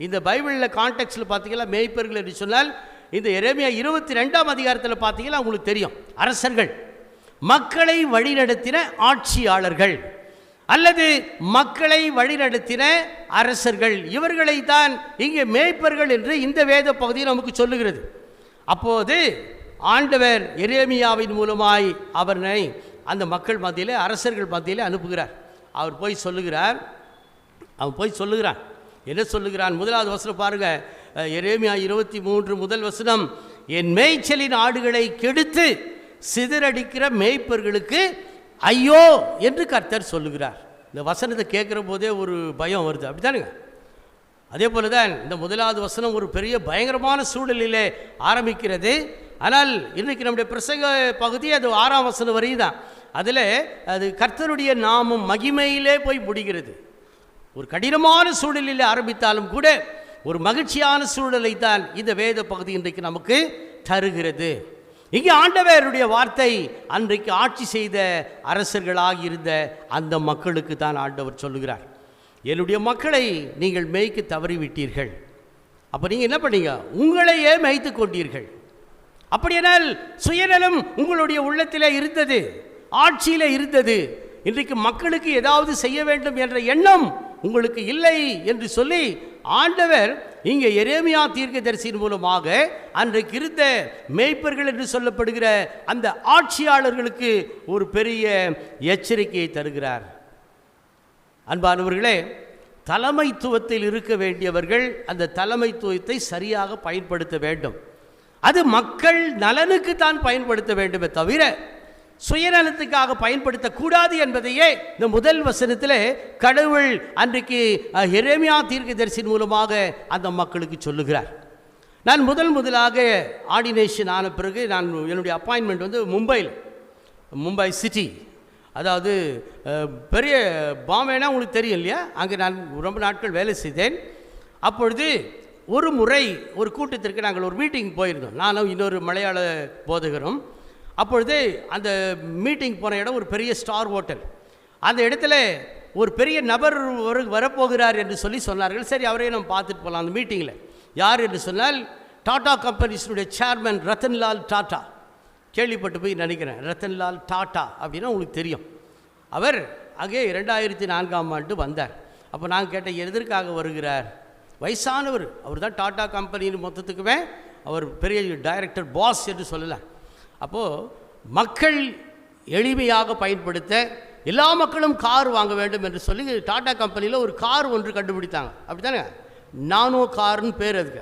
இந்த பைபிளில் கான்டெக்ஸ்டில் பார்த்தீங்கன்னா மேய்ப்பர்கள் என்று சொன்னால் இந்த எரேமியா 22ஆம் அதிகாரத்தில் பார்த்தீங்கன்னா உங்களுக்கு தெரியும், அரசர்கள், மக்களை வழிநடத்தின ஆட்சியாளர்கள் அல்லது மக்களை வழிநடத்தின அரசர்கள், இவர்களை தான் இங்கே மேய்ப்பர்கள் என்று இந்த வேத பகுதியை நமக்கு சொல்லுகிறது. அப்போது ஆண்டவர் எரேமியாவின் மூலமாய் அவரை அந்த மக்கள் மத்தியிலே, அரசர்கள் மத்தியிலே அனுப்புகிறார். அவர் போய் சொல்லுகிறார். என்ன சொல்லுகிறான்? 1வது வசனம் பாருங்க, எரேமியா 23 முதல் வசனம். என் மேய்ச்சலின் ஆடுகளை கெடுத்து சிதறடிக்கிற மேய்ப்பர்களுக்கு ஐயோ என்று கர்த்தர் சொல்லுகிறார். இந்த வசனத்தை கேட்குற போதே ஒரு பயம் வருது, அப்படித்தானுங்க? அதே போல தான் இந்த 1வது வசனம் ஒரு பெரிய பயங்கரமான சூழலிலே ஆரம்பிக்கிறது. ஆனால் இன்றைக்கு நம்முடைய பிரசங்க பகுதி அது 6ஆம் வசனம் வரையும் தான். அதில் அது கர்த்தருடைய நாமம் மகிமையிலே போய் முடிகிறது. ஒரு கடினமான சூழலில் ஆரம்பித்தாலும் கூட ஒரு மகிழ்ச்சியான சூழலை தான் இந்த வேத பகுதி இன்றைக்கு நமக்கு தருகிறது. இங்கே ஆண்டவருடைய வார்த்தை அன்றைக்கு ஆட்சி செய்த அரசர்களாக இருந்த அந்த மக்களுக்கு தான் ஆண்டவர் சொல்லுகிறார், என்னுடைய மக்களை நீங்கள் மேய்க்க தவறிவிட்டீர்கள். அப்போ நீங்கள் என்ன பண்ணீங்க? உங்களையே மேய்த்து கொண்டீர்கள். அப்படியானால் சுயநலம் உங்களுடைய உள்ளத்திலே இருந்தது, ஆட்சியில் இருந்தது. இன்றைக்கு மக்களுக்கு ஏதாவது செய்ய வேண்டும் என்ற எண்ணம் உங்களுக்கு இல்லை என்று சொல்லி ஆண்டவர் இங்கே எரேமியா தீர்க்கதரிசியின் மூலமாக அன்றைக்கு இருந்த மேய்ப்பர்கள் என்று சொல்லப்படுகிற அந்த ஆட்சியாளர்களுக்கு ஒரு பெரிய எச்சரிக்கையை தருகிறார். அன்பானவர்களே, தலைமைத்துவத்தில் இருக்க வேண்டியவர்கள் அந்த தலைமைத்துவத்தை சரியாக பயன்படுத்த வேண்டும். அது மக்கள் நலனுக்கு தான் பயன்படுத்த வேண்டுமே தவிர சுயநலத்துக்காக பயன்படுத்தக்கூடாது என்பதையே இந்த முதல் வசனத்தில் கடவுள் அன்றைக்கு எரேமியா தீர்க்கதரிசியின் மூலமாக அந்த மக்களுக்கு சொல்லுகிறார். நான் முதலாக ஆர்டினேஷன் ஆன பிறகு என்னுடைய அப்பாயின்மெண்ட் வந்து மும்பை சிட்டி, அதாவது பெரிய பாம்பேனா உங்களுக்கு தெரியும் இல்லையா, அங்கே நான் ரொம்ப நாட்கள் வேலை செய்தேன். அப்பொழுது ஒரு முறை ஒரு கூட்டத்திற்கு நாங்கள் ஒரு மீட்டிங் போயிருந்தோம், நானும் இன்னொரு மலையாள போதகரும். அப்பொழுது அந்த மீட்டிங் போன இடம் ஒரு பெரிய ஸ்டார் ஹோட்டல். அந்த இடத்துல ஒரு பெரிய நபர் வரப்போகிறார் என்று சொன்னார்கள். சரி, அவரையும் நம்ம பார்த்துட்டு போகலாம். அந்த மீட்டிங்கில் யார் என்று சொன்னால் டாடா கம்பெனிஸினுடைய சேர்மன் ரத்தன்லால் டாட்டா. கேள்விப்பட்டு போய் நினைக்கிறேன். ரத்தன்லால் டாட்டா அப்படின்னா உங்களுக்கு தெரியும். அவர் அங்கே 2004ஆம் ஆண்டு வந்தார். அப்போ நான் கேட்டேன், எதற்காக வருகிறார்? வயசானவர், அவர் தான் டாடா கம்பெனின்னு மொத்தத்துக்குமே அவர் பெரிய டைரக்டர், பாஸ் என்று சொல்லலாம். அப்போது மக்கள் எளிமையாக பயன்படுத்த எல்லா மக்களும் கார் வாங்க வேண்டும் என்று சொல்லி டாடா கம்பெனியில் ஒரு கார் ஒன்று கண்டுபிடித்தாங்க. அப்படி தானே, நானோ கார்னு பேர் அதுக்கு.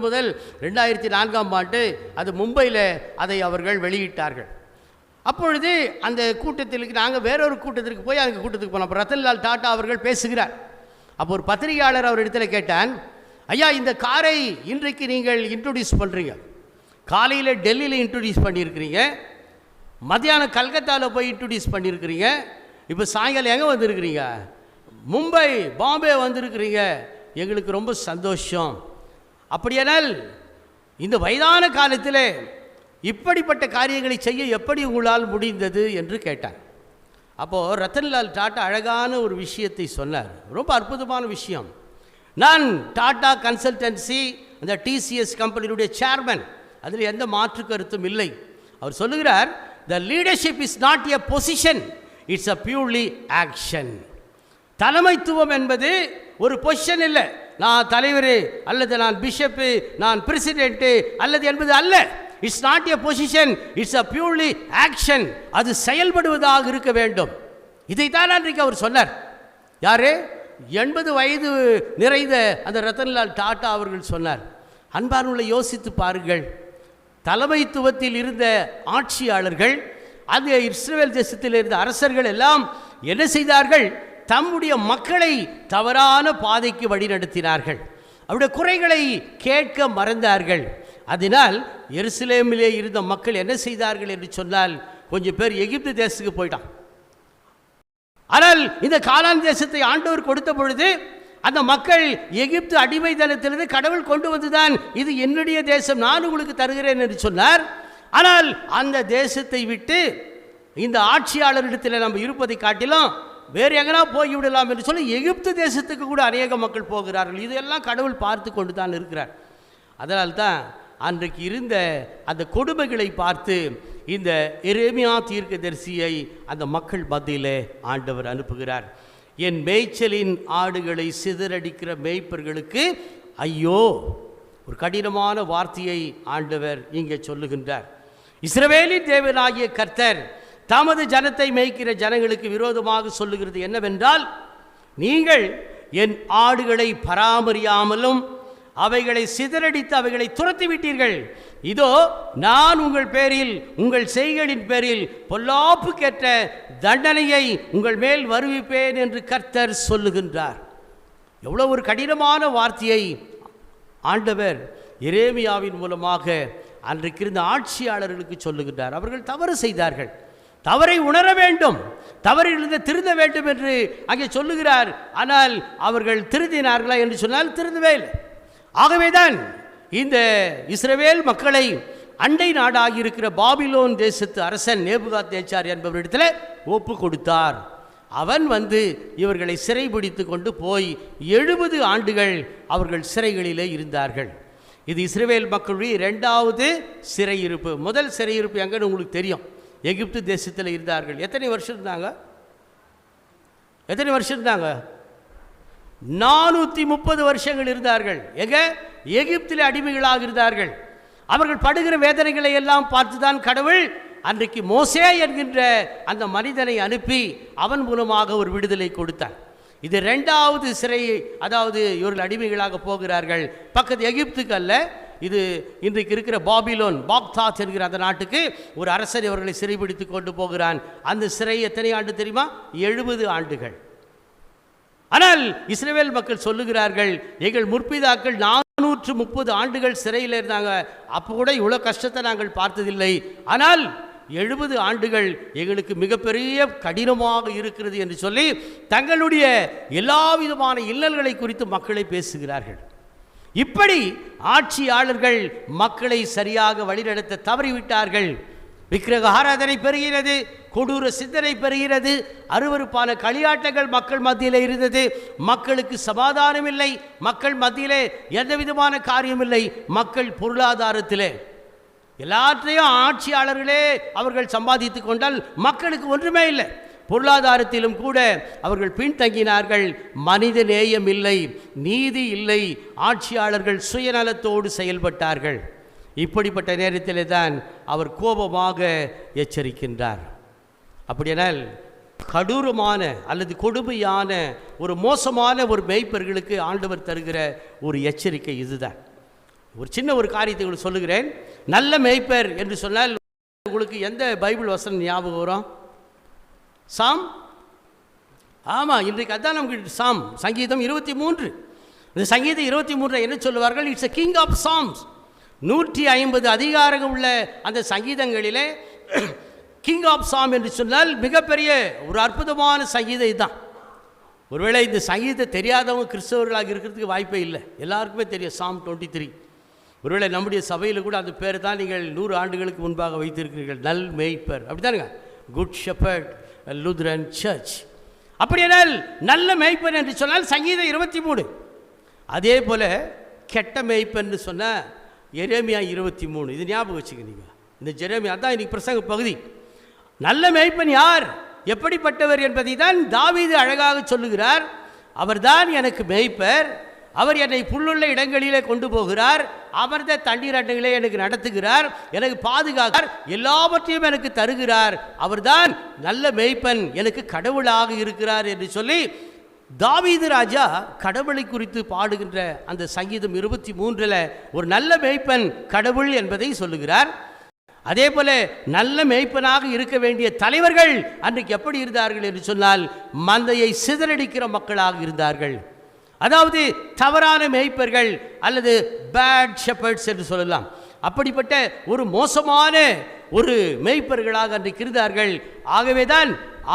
முதல் 2004ஆம் ஆண்டு அது மும்பையில் அதை அவர்கள் வெளியிட்டார்கள். அப்பொழுது அந்த கூட்டத்திற்கு நாங்கள் வேறொரு கூட்டத்திற்கு போய் அந்த கூட்டத்துக்கு போனோம். அப்போ ரத்தன்லால் டாட்டா அவர்கள் பேசுகிறார். அப்போ ஒரு பத்திரிகையாளர் அவர் இடத்துல கேட்டான், ஐயா, இந்த காரை இன்றைக்கு நீங்கள் இன்ட்ரோடியூஸ் பண்ணுறீங்க, காலையில் டெல்லியில் இன்ட்ரோடியூஸ் பண்ணியிருக்கிறீங்க, மத்தியானம் கல்கத்தாவில் போய் இன்ட்ரோடியூஸ் பண்ணியிருக்கிறீங்க, இப்போ சாயங்காலம் எங்கே வந்திருக்கிறீங்க? மும்பை, பாம்பே வந்திருக்கிறீங்க. எங்களுக்கு ரொம்ப சந்தோஷம். அப்படியானால் இந்த வயதான காலத்தில் இப்படிப்பட்ட காரியங்களை செய்ய எப்படி உங்களால் முடிந்தது என்று கேட்டார். அப்போது ரத்தன்லால் டாட்டா அழகான ஒரு விஷயத்தை சொன்னார், ரொம்ப அற்புதமான விஷயம். நான் டாடா கன்சல்டன்சி, அந்த டிசிஎஸ் கம்பெனியுடைய சேர்மன், அதில் எந்த மாற்று கருத்தும் இல்லை. அவர் சொல்லுகிறார், the leadership is not a position, it's a purely action. தலைமைத்துவம் என்பது ஒரு பொசிஷன் இல்லை, நான் தலைவர் அல்லது நான் பிஷப்பு, நான் பிரசிடென்ட்டு அல்லது என்பது அல்ல. It's not a position, it's a purely action. அது செயல்படுவதாக இருக்க வேண்டும். இதைத்தான் அன்றைக்கு அவர் சொன்னார். யாரு? 80 வயது நிறைந்த அந்த ரத்தன்லால் டாட்டா அவர்கள் சொன்னார். அன்பார்களை யோசித்து பாருங்கள், தலைமைத்துவத்தில் இருந்த ஆட்சியாளர்கள், அந்த இஸ்ரவேல் தேசத்தில் இருந்த அரசர்கள் எல்லாம் என்ன செய்தார்கள்? தம்முடைய மக்களை தவறான பாதைக்கு வழிநடத்தினார்கள். அவருடைய குறைகளை கேட்க மறந்தார்கள். அதனால் எருசலேமிலே இருந்த மக்கள் என்ன செய்தார்கள் என்று சொன்னால், கொஞ்சம் பேர் எகிப்து தேசத்துக்கு போயிட்டான். ஆனால் இந்த கானான் தேசத்தை ஆண்டவர் கொடுத்த பொழுது அந்த மக்கள் எகிப்து அடிமைத்தனத்திலிருந்து கடவுள் கொண்டு வந்துதான், இது என்னுடைய தேசம், நான் உங்களுக்கு தருகிறேன் என்று சொன்னார். ஆனால் அந்த தேசத்தை விட்டு இந்த ஆட்சியாளரிடத்தில் நம்ம இருப்பதை காட்டிலும் வேறு எங்கனா போய்விடலாம் என்று சொல்லி எகிப்து தேசத்துக்கு கூட அநேக மக்கள் போகிறார்கள். இதெல்லாம் கடவுள் பார்த்து கொண்டு தான் இருக்கிறார். அதனால்தான் அன்றைக்கு இருந்த அந்த கொடுமைகளை பார்த்து இந்த எரேமியா தீர்க்கதரிசியை அந்த மக்கள் மத்தியிலே ஆண்டவர் அனுப்புகிறார். என் மேய்ச்சலின் ஆடுகளை சிதறடிக்கிற மேய்ப்பர்களுக்கு ஐயோ! ஒரு கடினமான வார்த்தையை ஆண்டவர் இங்கே சொல்லுகின்றார். இஸ்ரவேலின் தேவனாகிய கர்த்தர் தமது ஜனத்தை மேய்க்கிற ஜனங்களுக்கு விரோதமாக சொல்லுகிறது என்னவென்றால், நீங்கள் என் ஆடுகளை பராமரியாமலும் அவைகளை சிதறடித்து அவைகளை துரத்தி விட்டீர்கள். இதோ நான் உங்கள் பேரில், உங்கள் செய்களின் பேரில் பொல்லாப்புக்கேற்ற தண்டனையை உங்கள் மேல் வருவிப்பேன் என்று கர்த்தர் சொல்லுகின்றார். எவ்வளவு ஒரு கடினமான வார்த்தையை ஆண்டவர் எரேமியாவின் மூலமாக அன்றைக்கு இருந்த ஆட்சியாளர்களுக்கு சொல்லுகின்றார். அவர்கள் தவறு செய்தார்கள், தவறை உணர வேண்டும், தவறிலிருந்து திருந்த வேண்டும் என்று அங்கே சொல்லுகிறார். ஆனால் அவர்கள் திருந்தினார்களா என்று சொன்னால் திருந்தவே இல்லை. ஆகவேதான் இந்த இஸ்ரவேல் மக்களை அண்டை நாடாகி இருக்கிற பாபிலோன் தேசத்து அரசன் நேபுகாத்நேச்சார் என்பவரிடத்தில் ஒப்பு கொடுத்தார். அவன் வந்து இவர்களை சிறைபிடித்து கொண்டு போய் 70 ஆண்டுகள் அவர்கள் சிறைகளிலே இருந்தார்கள். இது இஸ்ரவேல் மக்களுடைய 2வது சிறையிருப்பு. முதல் சிறையிருப்பு எங்கன்னு உங்களுக்கு தெரியும், எகிப்து தேசத்தில் இருந்தார்கள். எத்தனை வருஷம் இருந்தாங்க? 430 வருஷங்கள் இருந்தார்கள். எங்க? எகிப்திலே அடிமைகளாக இருந்தார்கள். அவர்கள் படுகிற வேதனைகளை எல்லாம் பார்த்துதான் கடவுள் அன்றைக்கு மோசே என்கின்ற அந்த மனிதனை அனுப்பி அவன் மூலமாக ஒரு விடுதலை கொடுத்தார். இது 2வது சிறை, அதாவது இவர்கள் அடிமைகளாக போகிறார்கள். பக்கத்து எகிப்துக்கு அல்ல, இது இன்றைக்கு இருக்கிற பாபிலோன், பாக்தாத் என்கிற அந்த நாட்டுக்கு ஒரு அரசர் இவர்களை சிறைபிடித்து கொண்டு போகிறான். அந்த சிறை எத்தனை ஆண்டு தெரியுமா? 70 ஆண்டுகள். ஆனால் இஸ்ரவேல் மக்கள் சொல்லுகிறார்கள், எங்கள் முற்பிதாக்கள் 430 ஆண்டுகள் சிறையில் இருந்தாங்க, அப்போ கூட இவ்வளோ கஷ்டத்தை நாங்கள் பார்த்ததில்லை. ஆனால் 70 ஆண்டுகள் எங்களுக்கு மிகப்பெரிய கடினமாக இருக்கிறது என்று சொல்லி தங்களுடைய எல்லா விதமான இல்லல்களை குறித்து மக்களை பேசுகிறார்கள். இப்படி ஆட்சியாளர்கள் மக்களை சரியாக வழிநடத்த தவறிவிட்டார்கள். விக்கிரக ஆராதனை பெறுகிறது, கொடூர சிந்தனை பெறுகிறது, அருவருப்பான களியாட்டங்கள் மக்கள் மத்தியிலே இருந்தது. மக்களுக்கு சமாதானம் இல்லை, மக்கள் மத்தியிலே எந்த விதமான காரியம் இல்லை. மக்கள் பொருளாதாரத்திலே எல்லாற்றையும் ஆட்சியாளர்களே அவர்கள் சம்பாதித்து கொண்டால் மக்களுக்கு ஒன்றுமே இல்லை. பொருளாதாரத்திலும் கூட அவர்கள் பின்தங்கினார்கள். மனித நேயம் இல்லை, நீதி இல்லை, ஆட்சியாளர்கள் சுயநலத்தோடு செயல்பட்டார்கள். இப்படிப்பட்ட நேரத்திலே தான் அவர் கோபமாக எச்சரிக்கின்றார். அப்படியானால் கடூரமான அல்லது கொடுமையான ஒரு மோசமான ஒரு மேய்ப்பர்களுக்கு ஆண்டவர் தருகிற ஒரு எச்சரிக்கை இதுதான். ஒரு சின்ன ஒரு காரியத்தை உங்களுக்கு சொல்லுகிறேன். நல்ல மேய்ப்பர் என்று சொன்னால் உங்களுக்கு எந்த பைபிள் வசனம் ஞாபகம் வரும்? சாம். ஆமாம், இன்றைக்கு அதான் நமக்கு சாம், சங்கீதம் 23. இந்த சங்கீதம் 23 என்ன சொல்லுவார்கள்? It's a king of psalms. 150 அதிகாரங்கள் உள்ள அந்த சங்கீதங்களிலே கிங் ஆஃப் சாம் என்று சொன்னால் மிகப்பெரிய ஒரு அற்புதமான சங்கீதம் இதுதான். ஒருவேளை இந்த சங்கீதத்தை தெரியாதவங்க கிறிஸ்தவர்களாக இருக்கிறதுக்கு வாய்ப்பே இல்லை, எல்லாருக்குமே தெரியும் சாம் 23. ஒருவேளை நம்முடைய சபையில் கூட அந்த பேர் தான் நீங்கள் 100 ஆண்டுகளுக்கு முன்பாக வைத்திருக்கிறீர்கள், நல் மேய்ப்பர். அப்படி தானுங்க, குட் ஷெப்பர்ட் லூதரன் சர்ச். அப்படியானால் நல்ல மேய்ப்பன் என்று சொன்னால் சங்கீதம் 23. அதே போல் கெட்ட மேய்ப்பன் சொன்னால் எரேமியா 23. இது ஞாபகம் வச்சுக்க நீங்கள். இந்த ஜெரேமியா தான் இன்னைக்கு பிரசங்க பகுதி. நல்ல மேய்ப்பன் யார், எப்படிப்பட்டவர் என்பதை தான் தாவீது அழகாக சொல்லுகிறார். அவர்தான் எனக்கு மேய்ப்பர், அவர் என்னை புல்லுள்ள இடங்களிலே கொண்டு போகிறார், அமர்ந்த தண்ணீர் அட்டைகளே எனக்கு நடத்துகிறார், எனக்கு பாதுகாக்கிறார், எல்லாவற்றையும் எனக்கு தருகிறார். அவர்தான் நல்ல மேய்ப்பன், எனக்கு கடவுளாக இருக்கிறார் என்று சொல்லி தாவீது ராஜா கடவுளை குறித்து பாடுகின்ற அந்த சங்கீதம் 23 ஒரு நல்ல மேய்ப்பன் கடவுள் என்பதை சொல்லுகிறார். அதே போல நல்ல மேய்ப்பனாக இருக்க வேண்டிய தலைவர்கள் அன்றைக்கு எப்படி இருந்தார்கள் என்று சொன்னால் மந்தையை சிதறடிக்கிற மக்களாக இருந்தார்கள். அதாவது தவறான மேய்ப்பர்கள் அல்லது பேட் ஷெப்பர்ட்ஸ் என்று சொல்லலாம். அப்படிப்பட்ட ஒரு மோசமான ஒரு மேய்ப்பர்களாக அன்றைக்கு இருந்தார்கள். ஆகவேதான்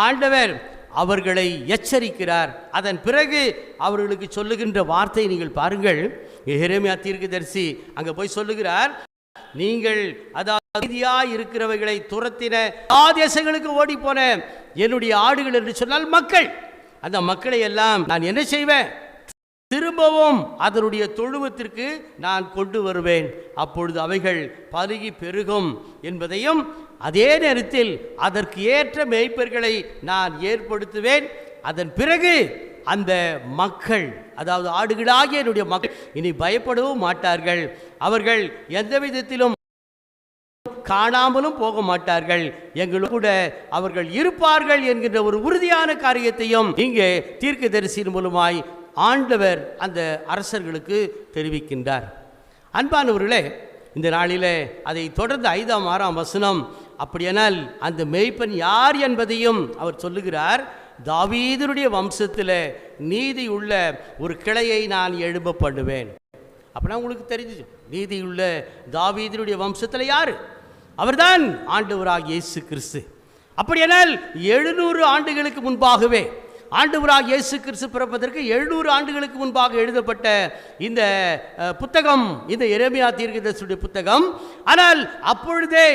ஆண்டவர் அவர்களை எச்சரிக்கிறார். அதன் பிறகு அவர்களுக்கு சொல்லுகின்ற வார்த்தை நீங்கள் பாருங்கள். எரேமியா தீர்க்கதரிசி அங்கே போய் சொல்லுகிறார், நீங்கள் அதாவது இருக்கிறவைகளை துரத்தின தேசங்களுக்கு ஓடி போன என்னுடைய ஆடுகள் என்று சொன்னால் மக்கள், அந்த மக்களை எல்லாம் நான் என்ன செய்வேன், திரும்பவும் அதனுடைய தொழுவத்திற்கு நான் கொண்டு வருவேன், அப்பொழுது அவைகள் பலுகி பெருகும் என்பதையும், அதே நேரத்தில் அதற்கு ஏற்ற மேய்ப்பர்களை நான் ஏற்படுத்துவேன். அதன் பிறகு அந்த மக்கள், அதாவது ஆடுகளாகிய என்னுடைய மக்கள் இனி பயப்படவும் மாட்டார்கள், அவர்கள் எந்த விதத்திலும் காணாமலும் போக மாட்டார்கள், எங்களோடு கூட அவர்கள் இருப்பார்கள் என்கின்ற ஒரு உறுதியான காரியத்தையும் இங்கே தீர்க்கதரிசியின் மூலமாய் ஆண்டவர் அந்த அரசர்களுக்கு தெரிவிக்கின்றார். அன்பானவர்களே, இந்த நாளிலே அதை தொடர்ந்து 5ஆம் 6ஆம் வசனம், அப்படியானால் அந்த மேய்ப்பன் யார் என்பதையும் அவர் சொல்லுகிறார். தாவீதுடைய வம்சத்தில் நீதி உள்ள ஒரு கிளையை நான் எழும்ப பண்ணுவேன். அப்படின்னா உங்களுக்கு தெரிஞ்சு நீதி உள்ள தாவீதுடைய வம்சத்தில் யார்? அவர்தான் ஆண்டவராகிய இயேசு கிறிஸ்து. அப்படியானால் 700 ஆண்டுகளுக்கு முன்பாகவே, ஆண்டவராகிய இயேசு கிறிஸ்து பிறப்பதற்கு 700 ஆண்டுகளுக்கு முன்பாக எழுதப்பட்ட இந்த புத்தகம், இந்த எரேமியா தீர்க்கதரிசியுடைய புத்தகம். ஆனால் அப்பொழுதே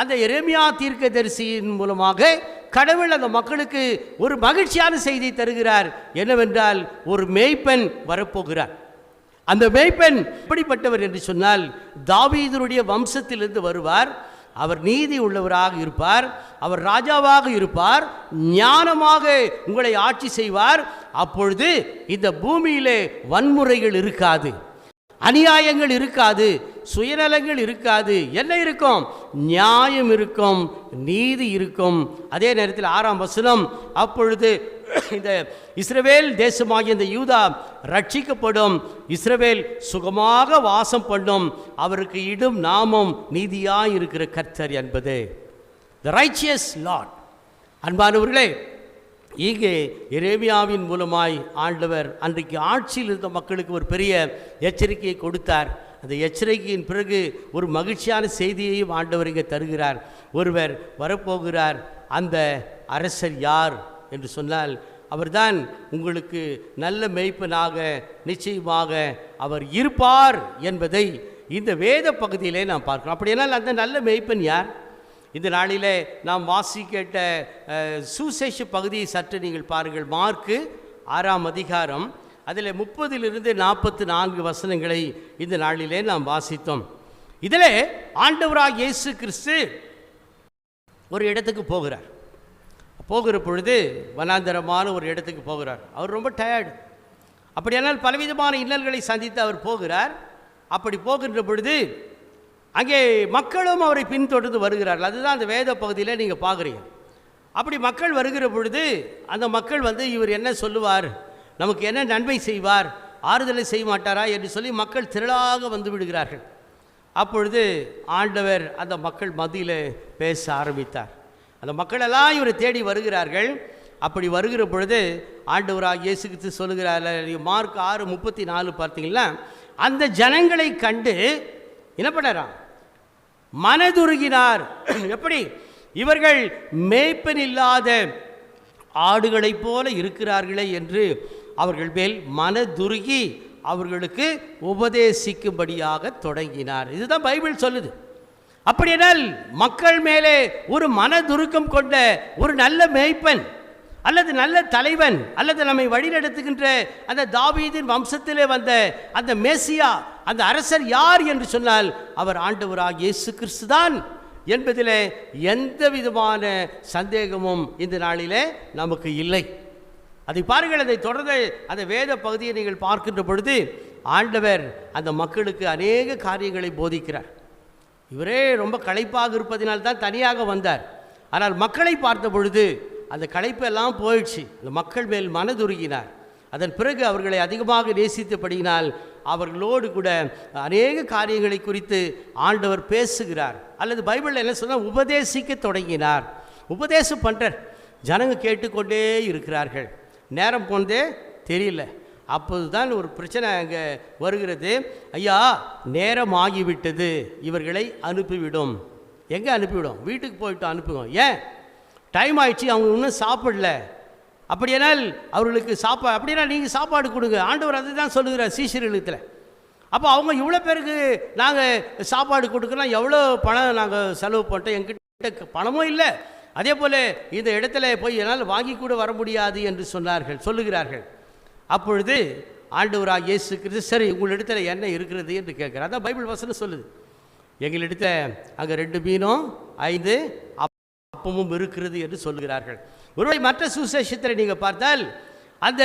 அந்த எரேமியா தீர்க்கதரிசியின் மூலமாக கடவுள் அந்த மக்களுக்கு ஒரு மகிழ்ச்சியான செய்தி தருகிறார். என்னவென்றால், ஒரு மேய்ப்பன் வரப்போகிறார். அந்த மேய்ப்பன் எப்படிப்பட்டவர் என்று சொன்னால் தாவீதுடைய வம்சத்திலிருந்து வருவார். அவர் நீதி உள்ளவராக இருப்பார், அவர் ராஜாவாக இருப்பார், ஞானமாக உங்களை ஆட்சி செய்வார். அப்பொழுது இந்த பூமியிலே வன்முறைகள் இருக்காது, அநியாயங்கள் இருக்காது, சுயநலங்கள் இருக்காது. என்ன இருக்கும்? நியாயம் இருக்கும், நீதி இருக்கும். அதே நேரத்தில் 6ஆம் வசனம், அப்பொழுது இந்த இஸ்ரவேல் தேசமாகிய இந்த யூதா ரட்சிக்கப்படும், இஸ்ரவேல் சுகமாக வாசம் பண்ணும், அவருக்கு இடும் நாமம் நீதியாய் இருக்கிற கர்த்தர் என்பது தி ரைச்சியஸ் லார்ட். அன்பானவர்களே, இங்கே எரேமியாவின் மூலமாய் ஆண்டவர் அன்றைக்கு ஆட்சியில் இருந்த மக்களுக்கு ஒரு பெரிய எச்சரிக்கையை கொடுத்தார். அந்த எச்சரிக்கையின் பிறகு ஒரு மகிழ்ச்சியான செய்தியையும் ஆண்டவர் இங்கே தருகிறார். ஒருவர் வரப்போகிறார். அந்த அரசர் யார் என்று சொன்னால், அவர்தான் உங்களுக்கு நல்ல மேய்ப்பனாக நிச்சயமாக அவர் இருப்பார் என்பதை இந்த வேத பகுதியிலே நாம் பார்க்கிறோம். அப்படியானால் அந்த நல்ல மேய்ப்பன் யார்? இந்த நாளிலே நாம் வாசிக்கேட்ட சுசேஷ பகுதியை சற்று நீங்கள் பாருங்கள். மார்க்கு 6ஆம் அதிகாரம், அதில் 30 - 44 வசனங்களை இந்த நாளிலே நாம் வாசித்தோம். இதில் ஆண்டவராக இயேசு கிறிஸ்து ஒரு இடத்துக்கு போகிறார். போகிற பொழுது வனாந்தரமான ஒரு இடத்துக்கு போகிறார். அவர் ரொம்ப டயர்டு. அப்படியானால் பலவிதமான இன்னல்களை சந்தித்து அவர் போகிறார். அப்படி போகின்ற பொழுது அங்கே மக்களும் அவரை பின்தொடர்ந்து வருகிறார்கள். அதுதான் அந்த வேத பகுதியில் நீங்கள் பார்க்குறீங்க. அப்படி மக்கள் வருகிற பொழுது அந்த மக்கள் இவர் என்ன சொல்லுவார், நமக்கு என்ன நன்மை செய்வார், ஆறுதலை செய்ய மாட்டாரா என்று சொல்லி மக்கள் திரளாக வந்து விடுகிறார்கள். அப்பொழுது ஆண்டவர் அந்த மக்கள் மத்தியில் பேச ஆரம்பித்தார். அந்த மக்களெல்லாம் இவரை தேடி வருகிறார்கள். அப்படி வருகிற பொழுது ஆண்டவராக இயேசு கிறிஸ்து சொல்லுகிறார். மார்க் 6:34 பார்த்தீங்கன்னா, அந்த ஜனங்களை கண்டு என்ன பண்ணாராம்? மனதுருகினார். எப்படி? இவர்கள் மேய்ப்பன் இல்லாத ஆடுகளைப் போல இருக்கிறார்களே என்று அவர்கள் மேல் மனதுருகி அவர்களுக்கு உபதேசிக்கும்படியாக தொடங்கினார். இதுதான் பைபிள் சொல்லுது. அப்படியானால் மக்கள் மேலே ஒரு மனதுருக்கம் கொண்ட ஒரு நல்ல மேய்ப்பன் அல்லது நல்ல தலைவன் அல்லது நம்மை வழிநடத்துகின்ற அந்த தாவீதின் வம்சத்திலே வந்த அந்த மேசியா, அந்த அரசர் யார் என்று சொன்னால் அவர் ஆண்டவராகிய இயேசு கிறிஸ்து தான் என்பதிலே எந்த விதமான சந்தேகமும் இந்த நாளிலே நமக்கு இல்லை. அதை பாருங்கள். அதை தொடர்ந்து அந்த வேத பகுதியை நீங்கள் பார்க்கின்ற பொழுது ஆண்டவர் அந்த மக்களுக்கு அநேக காரியங்களை போதிக்கிறார். இவரே ரொம்ப களைப்பாக இருப்பதினால்தான் தனியாக வந்தார். ஆனால் மக்களை பார்த்த பொழுது அந்த களைப்பெல்லாம் போயிடுச்சு. அந்த மக்கள் மேல் மனதுருகினார். அதன் பிறகு அவர்களை அதிகமாக நேசித்தபடியினால் அவர்களோடு கூட அநேக காரியங்களை குறித்து ஆண்டவர் பேசுகிறார். அல்லது பைபிளில் என்ன சொன்னால் உபதேசிக்க தொடங்கினார். உபதேசம் பண்ணுறார். ஜனங்க கேட்டுக்கொண்டே இருக்கிறார்கள். நேரம் போனதே தெரியல. அப்போது தான் ஒரு பிரச்சனை அங்கே வருகிறது. ஐயா, நேரம் ஆகிவிட்டது, இவர்களை அனுப்பிவிடும். எங்கே அனுப்பிவிடும்? வீட்டுக்கு போயிட்டு அனுப்புவோம். ஏன்? டைம் ஆயிடுச்சு, அவங்க இன்னும் சாப்பிடல. அப்படியானால் அவர்களுக்கு அப்படின்னா நீங்கள் சாப்பாடு கொடுங்க. ஆண்டவர் அதை தான் சொல்லுகிறார் சீஷர்களுக்கு. அப்போ அவங்க இவ்வளோ பேருக்கு நாங்கள் சாப்பாடு கொடுக்கலாம், எவ்வளோ பணம் நாங்கள் செலவு பண்ணிட்டோம், எங்கிட்ட பணமும் இல்லை. அதே போல் இந்த இடத்துல போய் என்னால் வாங்கி கூட வர முடியாது என்று சொல்லுகிறார்கள். அப்பொழுது ஆண்டவராக இயேசு கிறிஸ்து, சரி உங்களிடத்தில் என்ன இருக்கிறது என்று கேட்குறார். அதான் பைபிள் வசனம் சொல்லுது. எங்களிடத்தில் அங்கே 2 மீனும் 5 அப்பமும் இருக்கிறது என்று சொல்லுகிறார்கள். ஒருவேளை மற்ற சுசேஷத்தில் நீங்கள் பார்த்தால் அந்த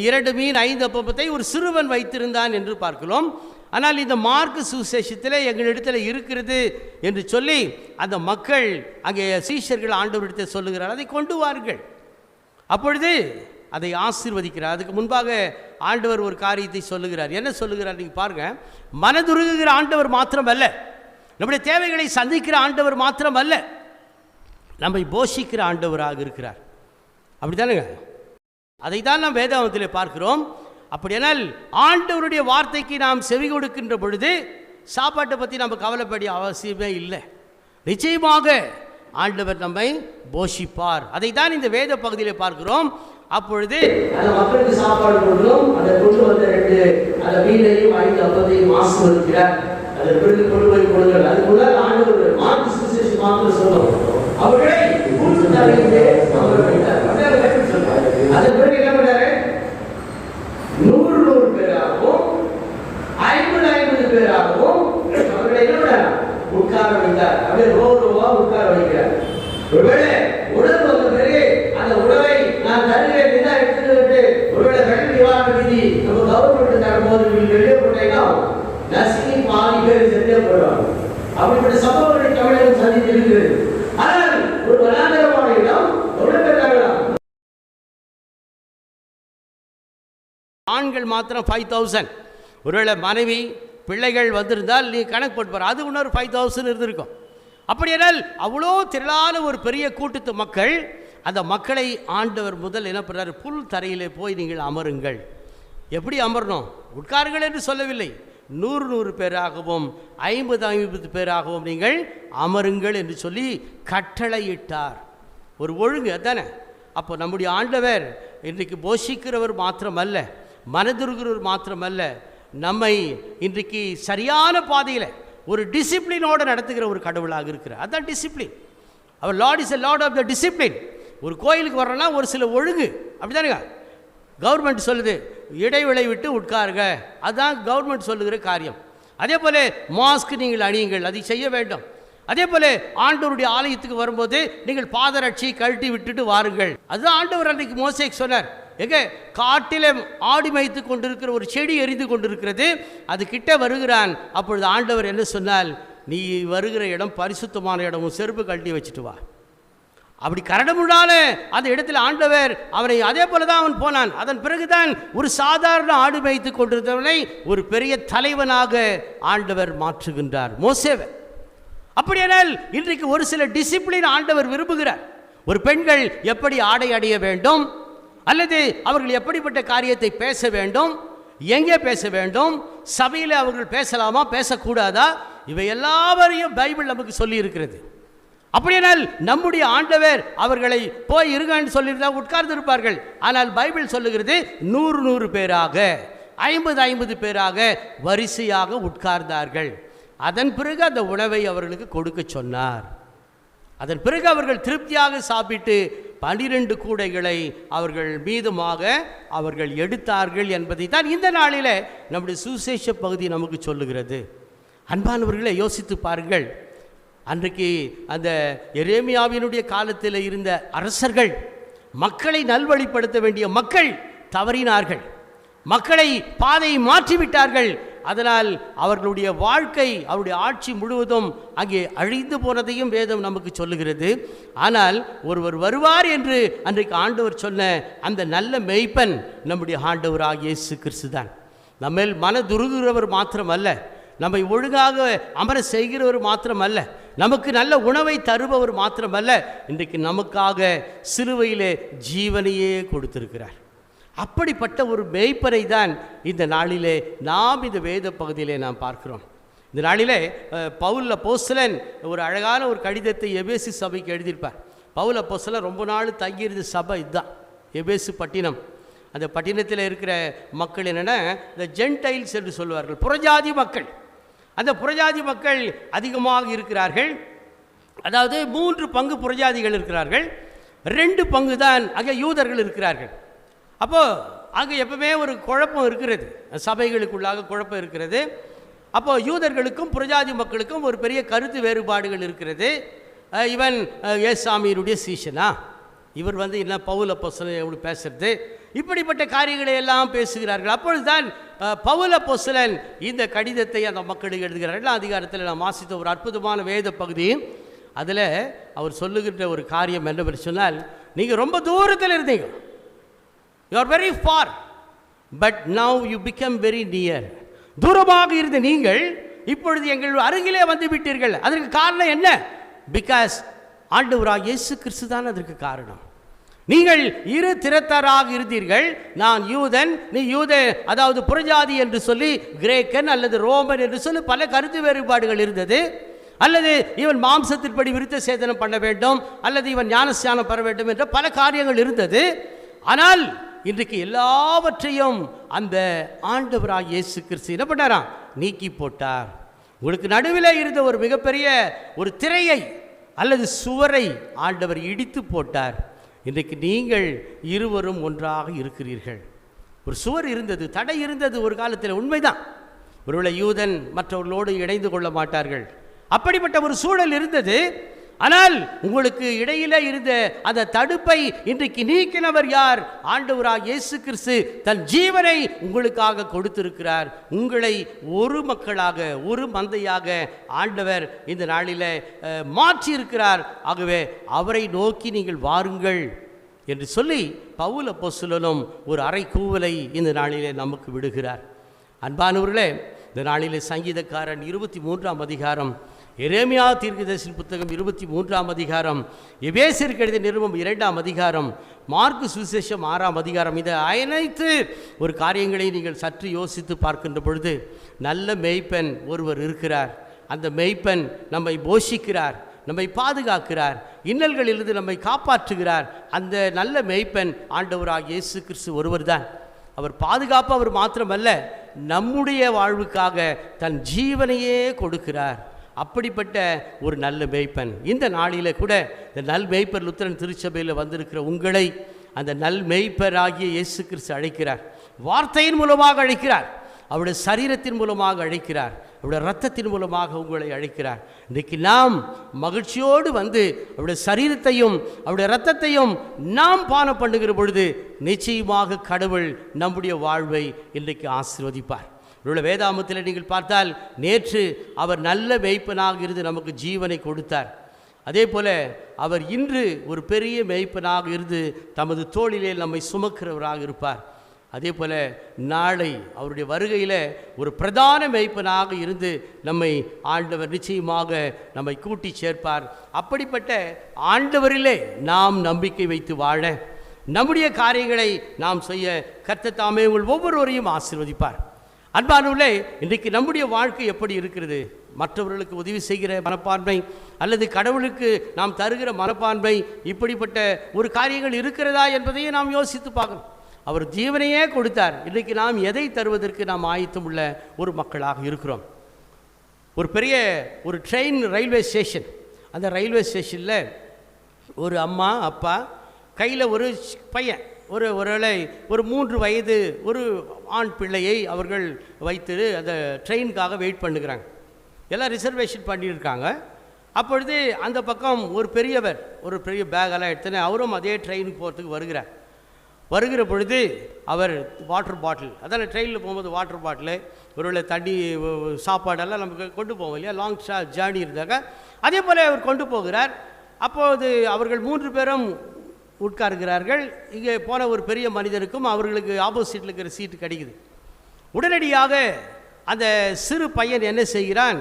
2 மீன் 5 அப்பத்தை ஒரு சிறுவன் வைத்திருந்தான் என்று பார்க்கிறோம். ஆனால் இந்த மார்க்கு சுசேஷத்தில் எங்களிடத்தில் இருக்கிறது என்று சொல்லி அந்த மக்கள் அங்கே சீஷர்கள் ஆண்டவரிடத்தில் சொல்லுகிறார், அதை கொண்டு வாருங்கள். அப்பொழுது அதை ஆசீர்வதிக்கிறார். அதுக்கு முன்பாக ஆண்டவர் ஒரு காரியத்தை சொல்லுகிறார். என்ன சொல்லுகிறார் நீங்கள் பாருங்கள். மனதுருகுகிற ஆண்டவர் மாத்திரம் அல்ல, நம்முடைய தேவைகளை சந்திக்கிற ஆண்டவர் மாத்திரம் அல்ல, நம்மை போஷிக்கிற ஆண்டவராக இருக்கிறார். அப்படி தானுங்க? அதை தான் நாம் வேதாகமத்தில் பார்க்கிறோம். அப்படியானால் ஆண்டவருடைய வார்த்தைக்கு நாம் செவி கொடுக்கின்ற பொழுது சாப்பாட்டை பற்றி நம்ம கவலைப்பட அவசியமே இல்லை. நிச்சயமாக ஆண்டவர் நம்மை போஷிப்பார். அதை தான் இந்த வேத பகுதியில் பார்க்கிறோம். அப்பொழுது அந்த மக்களுக்கு சாப்பாடு கொடுக்கிறோம். அதை கொண்டு வந்த 2 அந்த மீனையும் 5 அப்பத்தையும் ஆசீர்வதிக்கிறார். அதை பிறகு கொண்டு போய் கொடுங்கள். அது முதல் ஆண்டவர் மார்க்கு சுவிசேஷம் மாத்திரம் சொல்லும், அவர்களை கூட்டு தரையிலே அவர் வைத்தார். அதன் பிறகு என்ன பண்ணாரு? 100 பேராகவும் 50 பேராகவும் அவர்களை என்ன பண்ணார்? உட்கார வைத்தார். அப்படியே ஆகும், நசுங்கி பாதி பேர் சென்றே போடுவாங்க. அப்படிப்பட்ட சம்பவங்கள் தமிழகம் சந்தித்திருக்கிறது. ஆனால் ஒரு வனாந்தரமான இடம் எவ்வளவு பேர் தங்கலாம்? ஆண்கள் மாத்திரம் 5000. ஒருவேளை மனைவி பிள்ளைகள் வந்திருந்தால் நீ கணக்கு போட்டு அது இன்னொரு 5000 இருந்திருக்கும். அப்படியானால் அவ்வளோ திரளான ஒரு பெரிய கூட்டத்து மக்கள், அந்த மக்களை ஆண்டவர் முதல் என்ன பண்ணுறார்? புல் தரையிலே போய் நீங்கள் அமருங்கள். எப்படி அமரணும்? உட்காருங்கள் என்று சொல்லவில்லை. 100 பேராகவும் 50 பேராகவும் நீங்கள் அமருங்கள் என்று சொல்லி கட்டளையிட்டார். ஒரு ஒழுங்கு அதானே. அப்போ நம்முடைய ஆண்டவர் இன்றைக்கு போஷிக்கிறவர் மாத்திரமல்ல, மனதுருகிறவர் மாத்திரமல்ல, நம்மை இன்றைக்கு சரியான பாதையில் ஒரு டிசிப்ளினோடு நடத்துகிற ஒரு கடவுளாக இருக்கிறார். அதுதான் டிசிப்ளின். அவர் lord is a lord of the discipline. ஒரு கோயிலுக்கு வர்றோன்னா ஒரு சில ஒழுங்கு, அப்படி தானுங்க. கவர்மெண்ட் சொல்லுது இடைவெளி விட்டு உட்காருங்க, அதுதான் கவர்மெண்ட் சொல்லுகிற காரியம். அதே போல் மாஸ்க் நீங்கள் அணியுங்கள், அதை செய்ய வேண்டும். அதே போல் ஆண்டவருடைய ஆலயத்துக்கு வரும்போது நீங்கள் பாதரட்சி கழட்டி விட்டுட்டு வாருங்கள். அதுதான் ஆண்டவர் அன்றைக்கு மோசேக்கு சொன்னார். எங்கே காட்டிலே ஆடி மேய்த்து கொண்டிருக்கிற ஒரு செடி எரிந்து கொண்டிருக்கிறது, அது கிட்ட வருகிறான். அப்பொழுது ஆண்டவர் என்ன சொன்னால், நீ வருகிற இடம் பரிசுத்தமான இடம், செருப்பு கழட்டி வச்சுட்டு வா. அப்படி கரடமுடான அந்த இடத்துல ஆண்டவர் அவனை, அதே போல தான் அவன் போனான். அதன் பிறகுதான் ஒரு சாதாரண ஆடு மேய்த்து கொண்டிருந்தவனை ஒரு பெரிய தலைவனாக ஆண்டவர் மாற்றுகின்றார் மோசேவை. அப்படியானால் இன்றைக்கு ஒரு சில டிசிப்ளின் ஆண்டவர் விரும்புகிறார். ஒரு பெண்கள் எப்படி ஆடை அடைய வேண்டும், அல்லது அவர்கள் எப்படிப்பட்ட காரியத்தை பேச வேண்டும், எங்கே பேச வேண்டும், சபையில் அவர்கள் பேசலாமா பேசக்கூடாதா, இவை எல்லாவரையும் பைபிள் நமக்கு சொல்லி இருக்கிறது. அப்படியானால் நம்முடைய ஆண்டவர் அவர்களை போய் இருங்கன்னு சொல்லியிருந்தா உட்கார்ந்து இருப்பார்கள். ஆனால் பைபிள் சொல்லுகிறது 100 பேராக 50 பேராக வரிசையாக உட்கார்ந்தார்கள். அதன் பிறகு அந்த உணவை அவர்களுக்கு கொடுக்க சொன்னார். அதன் பிறகு அவர்கள் திருப்தியாக சாப்பிட்டு 12 கூடைகளை அவர்கள் மீதமாக அவர்கள் எடுத்தார்கள் என்பதை தான் இந்த நாளில் நம்முடைய சுவிசேஷ பகுதி நமக்கு சொல்லுகிறது. அன்பானவர்களை யோசித்து பாருங்கள். அன்றைக்கு அந்த எரேமியாவினுடைய காலத்தில் இருந்த அரசர்கள் மக்களை நல்வழிப்படுத்த வேண்டிய மக்கள் தவறினார்கள், மக்களை பாதையை மாற்றிவிட்டார்கள். அதனால் அவர்களுடைய வாழ்க்கை, அவருடைய ஆட்சி முழுவதும் அங்கே அழிந்து போனதையும் வேதம் நமக்கு சொல்லுகிறது. ஆனால் ஒருவர் வருவார் என்று அன்றைக்கு ஆண்டவர் சொன்ன அந்த நல்ல மேய்ப்பன் நம்முடைய ஆண்டவராகிய இயேசு கிறிஸ்து தான். நம்மேல் மனதுருகிறவர் மாத்திரமல்ல, நம்மை ஒழுங்காக அமர செய்கிறவர் மாத்திரமல்ல, நமக்கு நல்ல உணவை தருபவர் மாத்திரமல்ல, இன்றைக்கு நமக்காக சிலுவையிலே ஜீவனையே கொடுத்திருக்கிறார். அப்படிப்பட்ட ஒரு மேய்ப்பரை தான் இந்த நாளிலே நாம் இந்த வேத பகுதியிலே நாம் பார்க்கிறோம். இந்த நாளிலே பவுல் அப்போஸ்தலன் ஒரு அழகான ஒரு கடிதத்தை எபேசு சபைக்கு எழுதியிருப்பார். பவுல் அப்போஸ்தலன் ரொம்ப நாள் தங்கியிருந்த சபை இதுதான், எபேசு பட்டினம். அந்த பட்டினத்தில் இருக்கிற மக்கள் என்னென்னா இந்த ஜென்டைல்ஸ் என்று சொல்லுவார்கள், புறஜாதி மக்கள். அந்த புறஜாதி மக்கள் அதிகமாக இருக்கிறார்கள். அதாவது 3 பங்கு புறஜாதிகள் இருக்கிறார்கள், 2 பங்கு தான் அங்கே யூதர்கள் இருக்கிறார்கள். அப்போது அங்கே எப்பவுமே ஒரு குழப்பம் இருக்கிறது, சபைகளுக்குள்ளாக குழப்பம் இருக்கிறது. அப்போது யூதர்களுக்கும் புறஜாதி மக்களுக்கும் ஒரு பெரிய கருத்து வேறுபாடுகள் இருக்கிறது. இவன் ஏசாமியினுடைய சீஷனா, இவர் என்ன பவுல் அப்போஸ்தலன் எப்படி பேசுறது, இப்படிப்பட்ட காரியங்களை எல்லாம் பேசுகிறார்கள். அப்பொழுதுதான் பவுல் அப்போஸ்தலன் இந்த கடிதத்தை அந்த மக்களுக்கு எழுதுகிறார்கள். அதிகாரத்தில் நாம் வாசித்த ஒரு அற்புதமான வேத பகுதி. அதில் அவர் சொல்லுகின்ற ஒரு காரியம் என்னவென்று சொன்னால், நீங்கள் ரொம்ப தூரத்தில் இருந்தீங்க, you are very far, but now you become very near. தூரமாக இருந்த நீங்கள் இப்பொழுது எங்கள் அருகிலே வந்து விட்டீர்கள். அதற்கு காரணம் என்ன? பிகாஸ் ஆண்டவராகிய இயேசு கிறிஸ்து தான் அதற்கு காரணம். நீங்கள் இரு திறத்தாராக இருந்தீர்கள். நான் யூதன், நீ யூத, அதாவது புறஜாதி என்று சொல்லி, கிரேக்கன் அல்லது ரோமன் என்று சொல்லி பல கருத்து வேறுபாடுகள் இருந்தது. அல்லது இவன் மாம்சத்தின்படி விருத்த சேதனம் பண்ண வேண்டும், அல்லது இவன் ஞானஸ்நானம் பெற வேண்டும் என்ற பல காரியங்கள் இருந்தது. ஆனால் இன்றைக்கு எல்லாவற்றையும் அந்த ஆண்டவராகிய இயேசு கிறிஸ்து என்ன பண்ணாராம்? நீக்கி போட்டார். உங்களுக்கு நடுவில் இருந்த ஒரு மிகப்பெரிய ஒரு திரையை அல்லது சுவரை ஆண்டவர் இடித்து போட்டார். இன்றைக்கு நீங்கள் இருவரும் ஒன்றாக இருக்கிறீர்கள். ஒரு சுவர் இருந்தது, தடை இருந்தது ஒரு காலத்தில், உண்மைதான். ஒருவேளை யூதன் மற்றவர்களோடு இணைந்து கொள்ள மாட்டார்கள், அப்படிப்பட்ட ஒரு சூழல் இருந்தது. ஆனால் உங்களுக்கு இடையில இருந்த அந்த தடுப்பை இன்றைக்கு நீக்கினவர் யார்? ஆண்டவராகிய இயேசு கிறிஸ்து தன் ஜீவனை உங்களுக்காக கொடுத்திருக்கிறார். உங்களை ஒரு மக்களாக, ஒரு மந்தையாக ஆண்டவர் இந்த நாளில் மாற்றி இருக்கிறார். ஆகவே அவரை நோக்கி நீங்கள் வாருங்கள் என்று சொல்லி பவுல் அப்போஸ்தலனும் ஒரு அறைகூவலை இந்த நாளிலே நமக்கு விடுகிறார். அன்பானவர்களே, இந்த நாளிலே சங்கீதக்காரன் 23ஆம் அதிகாரம், எரேமியா தீர்க்கதரிசியின் புத்தகம் 23ஆம் அதிகாரம், எபேசியருக்கு எழுதிய நிருபம் 2ஆம் அதிகாரம், மார்க்கு சுவிசேஷம் 6ஆம் அதிகாரம், இதை அனைத்து ஒரு காரியங்களை நீங்கள் சற்று யோசித்து பார்க்கின்ற பொழுது நல்ல மேய்ப்பன் ஒருவர் இருக்கிறார். அந்த மேய்ப்பன் நம்மை போஷிக்கிறார், நம்மை பாதுகாக்கிறார், இன்னல்களிலிருந்து நம்மை காப்பாற்றுகிறார். அந்த நல்ல மேய்ப்பன் ஆண்டவராகிய இயேசு கிறிஸ்து ஒருவர் தான். அவர் பாதுகாப்பு அவர் மாத்திரமல்ல, நம்முடைய வாழ்வுக்காக தன் ஜீவனையே கொடுக்கிறார். அப்படிப்பட்ட ஒரு நல்ல மேய்ப்பன் இந்த நாளில் கூட இந்த நல் மேய்ப்பர் லுத்தரன் திருச்சபையில் வந்திருக்கிற உங்களை அந்த நல் மேய்ப்பராகிய இயேசு கிறிஸ்து அழைக்கிறார். வார்த்தையின் மூலமாக அழைக்கிறார், அவருடைய சரீரத்தின் மூலமாக அழைக்கிறார், அவருடைய இரத்தத்தின் மூலமாக உங்களை அழைக்கிறார். இன்றைக்கு நாம் மகிழ்ச்சியோடு வந்து அவருடைய சரீரத்தையும் அவருடைய இரத்தத்தையும் நாம் பானம் பண்ணுகிற பொழுது நிச்சயமாக கடவுள் நம்முடைய வாழ்வை இன்றைக்கு ஆசீர்வதிப்பார். இவருடைய வேதாமத்தில் நீங்கள் பார்த்தால், நேற்று அவர் நல்ல மேய்ப்பனாக இருந்து நமக்கு ஜீவனை கொடுத்தார். அதே போல அவர் இன்று ஒரு பெரிய மேய்ப்பனாக இருந்து தமது தோளிலே நம்மை சுமக்கிறவராக இருப்பார். அதே போல் நாளை அவருடைய வருகையில் ஒரு பிரதான மேய்ப்பனாக இருந்து நம்மை ஆண்டவர் நிச்சயமாக நம்மை கூட்டி சேர்ப்பார். அப்படிப்பட்ட ஆண்டவரிலே நாம் நம்பிக்கை வைத்து வாழ, நம்முடைய காரியங்களை நாம் செய்ய கர்த்தர் தாமே உங்கள் ஒவ்வொருவரையும் ஆசீர்வதிப்பார். அன்பானவர்களே, இன்றைக்கு நம்முடைய வாழ்க்கை எப்படி இருக்கிறது? மற்றவர்களுக்கு உதவி செய்கிற மனப்பான்மை அல்லது கடவுளுக்கு நாம் தருகிற மனப்பான்மை, இப்படிப்பட்ட ஒரு காரியங்கள் இருக்கிறதா என்பதையும் நாம் யோசித்து பார்க்கணும். அவர் ஜீவனையே கொடுத்தார். இன்றைக்கு நாம் எதை தருவதற்கு நாம் ஆயத்தம் உள்ள ஒரு மக்களாக இருக்கிறோம். ஒரு பெரிய ஒரு ட்ரெயின் ரயில்வே ஸ்டேஷன், அந்த ரயில்வே ஸ்டேஷனில் ஒரு அம்மா அப்பா கையில் ஒரு பையன், ஒரு 3 வயது ஒரு ஆண் பிள்ளையை அவர்கள் வைத்து அந்த ட்ரெயினுக்காக வெயிட் பண்ணுகிறாங்க. எல்லாம் ரிசர்வேஷன் பண்ணியிருக்காங்க. அப்பொழுது அந்த பக்கம் ஒரு பெரியவர் ஒரு பெரிய பேக்கெல்லாம் எடுத்துன்னு அவரும் அதே ட்ரெயினுக்கு போகிறதுக்கு வருகிற பொழுது அவர் வாட்டர் பாட்டில், அதான் ட்ரெயினில் போகும்போது வாட்டர் பாட்டிலு, ஒருவேளை தண்ணி சாப்பாடெல்லாம் நமக்கு கொண்டு போவோம் இல்லையா, லாங் ஜேர்னி இருந்தாங்க. அதே போல் அவர் கொண்டு போகிறார். அப்போது அவர்கள் 3 பேரும் உட்காருகிறார்கள். இங்கே போன ஒரு பெரிய மனிதனுக்கும் அவர்களுக்கு ஆப்போசிட்டில் இருக்கிற சீட்டு கிடைக்குது. உடனடியாக அந்த சிறு பையன் என்ன செய்கிறான்,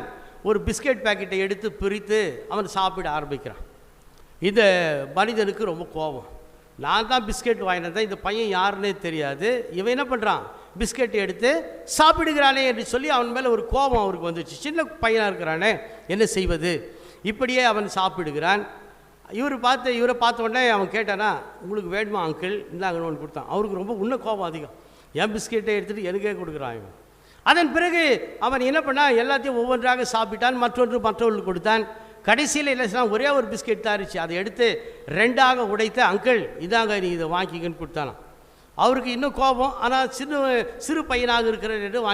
ஒரு பிஸ்கெட் பேக்கெட்டை எடுத்து பிரித்து அவன் சாப்பிட ஆரம்பிக்கிறான். இந்த மனிதனுக்கு ரொம்ப கோபம். நான் தான் பிஸ்கெட் வாங்கினேன், இந்த பையன் யாருன்னே தெரியாது, இவன் என்ன பண்ணுறான், பிஸ்கெட் எடுத்து சாப்பிடுகிறானே என்று சொல்லி அவன் மேலே ஒரு கோபம் அவருக்கு வந்துச்சு. சின்ன பையனாக இருக்கிறானே, என்ன செய்வது? இப்படியே அவன் சாப்பிடுகிறான். இவரை பார்த்த உடனே அவன் கேட்டானா, உங்களுக்கு வேணுமா அங்கிள், இந்தாங்கன்னு ஒன்று கொடுத்தான். அவருக்கு ரொம்ப இன்னும் கோபம் அதிகம். என் பிஸ்கெட்டை எடுத்துகிட்டு எனக்கே கொடுக்குறான் இவன். அதன் பிறகு அவன் என்ன பண்ணால் எல்லாத்தையும் ஒவ்வொன்றாக சாப்பிட்டான், மற்றவர்களுக்கு கொடுத்தான். கடைசியில் என்ன செய்யலாம், ஒரே ஒரு பிஸ்கெட் தாரிச்சு, அதை எடுத்து 2ஆக உடைத்த, அங்கிள் இதாங்க நீ இதை வாங்கிக்கன்னு கொடுத்தானான். அவருக்கு இன்னும் கோபம், ஆனால் சிறு பையனாக இருக்கிறார் என்று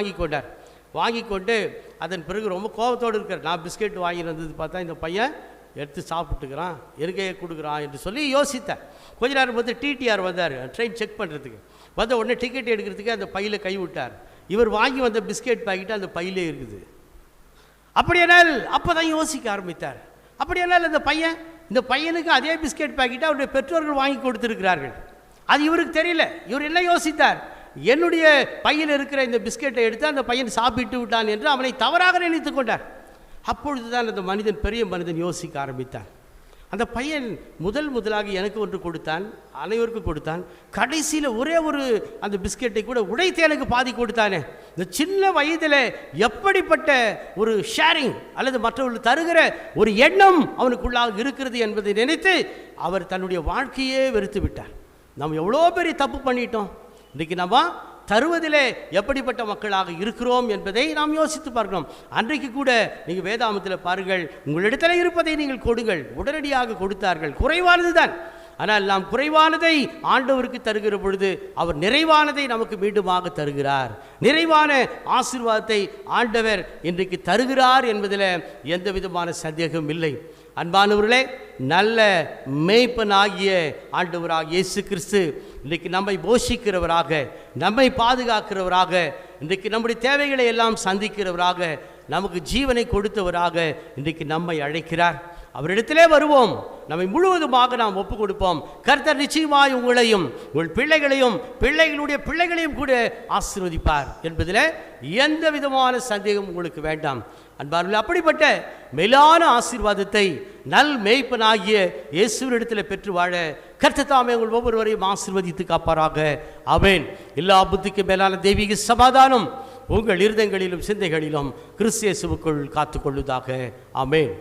வாங்கி கொண்டு அதன் பிறகு ரொம்ப கோபத்தோடு இருக்கிறார். நான் பிஸ்கெட் வாங்கினது பார்த்தா இந்த பையன் எடுத்து சாப்பிட்டுக்கிறான், எனக்கே கொடுக்குறான் என்று சொல்லி யோசித்தேன். கொஞ்ச நேரம் வந்து டிடிஆர் வந்தார், ட்ரெயின் செக் பண்ணுறதுக்கு. வந்த உடனே டிக்கெட் எடுக்கிறதுக்கு அந்த பையில் கை விட்டார். இவர் வாங்கி வந்த பிஸ்கெட் பாக்கெட்டு அந்த பையிலே இருக்குது. அப்படியானால் அப்போ தான் யோசிக்க ஆரம்பித்தார். அப்படியானால் இந்த பையனுக்கு அதே பிஸ்கெட் பாக்கெட்டை அவருடைய பெற்றோர்கள் வாங்கி கொடுத்துருக்கிறார்கள். அது இவருக்கு தெரியல. இவர் என்ன யோசித்தார், என்னுடைய பையில் இருக்கிற இந்த பிஸ்கெட்டை எடுத்து அந்த பையன் சாப்பிட்டு விட்டான் என்று அவனை தவறாக நினைத்து கொண்டார். அப்பொழுது தான் அந்த பெரிய மனிதன் யோசிக்க ஆரம்பித்தான். அந்த பையன் முதலாக எனக்கு ஒன்று கொடுத்தான், அனைவருக்கும் கொடுத்தான். கடைசியில் ஒரே ஒரு அந்த பிஸ்கெட்டை கூட உடைத்து எனக்கு பாதி கொடுத்தானே. இந்த சின்ன வயதில் எப்படிப்பட்ட ஒரு ஷேரிங் அல்லது மற்றவர்கள் தருகிற ஒரு எண்ணம் அவனுக்குள்ளாக இருக்கிறது என்பதை நினைத்து அவர் தன்னுடைய வாழ்க்கையே வெறுத்து விட்டார். நாம் எவ்வளோ பெரிய தப்பு பண்ணிட்டோம். இன்றைக்கி நம்ம தருவதிலே எப்படிப்பட்ட மக்களாக இருக்கிறோம் என்பதை நாம் யோசித்து பார்க்கணும். அன்றைக்கு கூட நீங்கள் வேதாமத்தில் பாருங்கள், உங்களிடத்தில் இருப்பதை நீங்கள் கொடுங்கள். உடனடியாக கொடுத்தார்கள். குறைவானது தான், ஆனால் நாம் குறைவானதை ஆண்டவருக்கு தருகிற பொழுது அவர் நிறைவானதை நமக்கு மீண்டுமாக தருகிறார். நிறைவான ஆசீர்வாதத்தை ஆண்டவர் இன்றைக்கு தருகிறார் என்பதில் எந்த விதமான சந்தேகம் இல்லை. அன்பானவர்களே, நல்ல மேய்ப்பனாகிய ஆண்டவராக இயேசு கிறிஸ்து இன்றைக்கு நம்மை போஷிக்கிறவராக, நம்மை பாதுகாக்கிறவராக, இன்றைக்கு நம்முடைய தேவைகளை எல்லாம் சந்திக்கிறவராக, நமக்கு ஜீவனை கொடுத்தவராக இன்றைக்கு நம்மை அழைக்கிறார். அவரிடத்திலே வருவோம், நம்மை முழுவதுமாக நாம் ஒப்பு கொடுப்போம். கர்த்தர் நிச்சயமாய் உங்களையும் உங்கள் பிள்ளைகளையும் பிள்ளைகளுடைய பிள்ளைகளையும் கூட ஆசீர்வதிப்பார் என்பதில் எந்த விதமான சந்தேகம் உங்களுக்கு வேண்டாம். அன்பார்களே, அப்படிப்பட்ட மேலான ஆசீர்வாதத்தை நல் மேய்ப்பனாகிய இயேசுவினிடத்தில் பெற்று வாழ கர்த்தர் தாமே உங்கள் ஒவ்வொருவரையும் ஆசீர்வதித்து காப்பாராக. ஆமென். எல்லா புத்திக்கு மேலான தெய்வீக சமாதானம் உங்கள் இருதயங்களிலும் சிந்தைகளிலும் கிறிஸ்து இயேசுவுக்குள் காத்துக்கொள்ளுதாக. ஆமென்.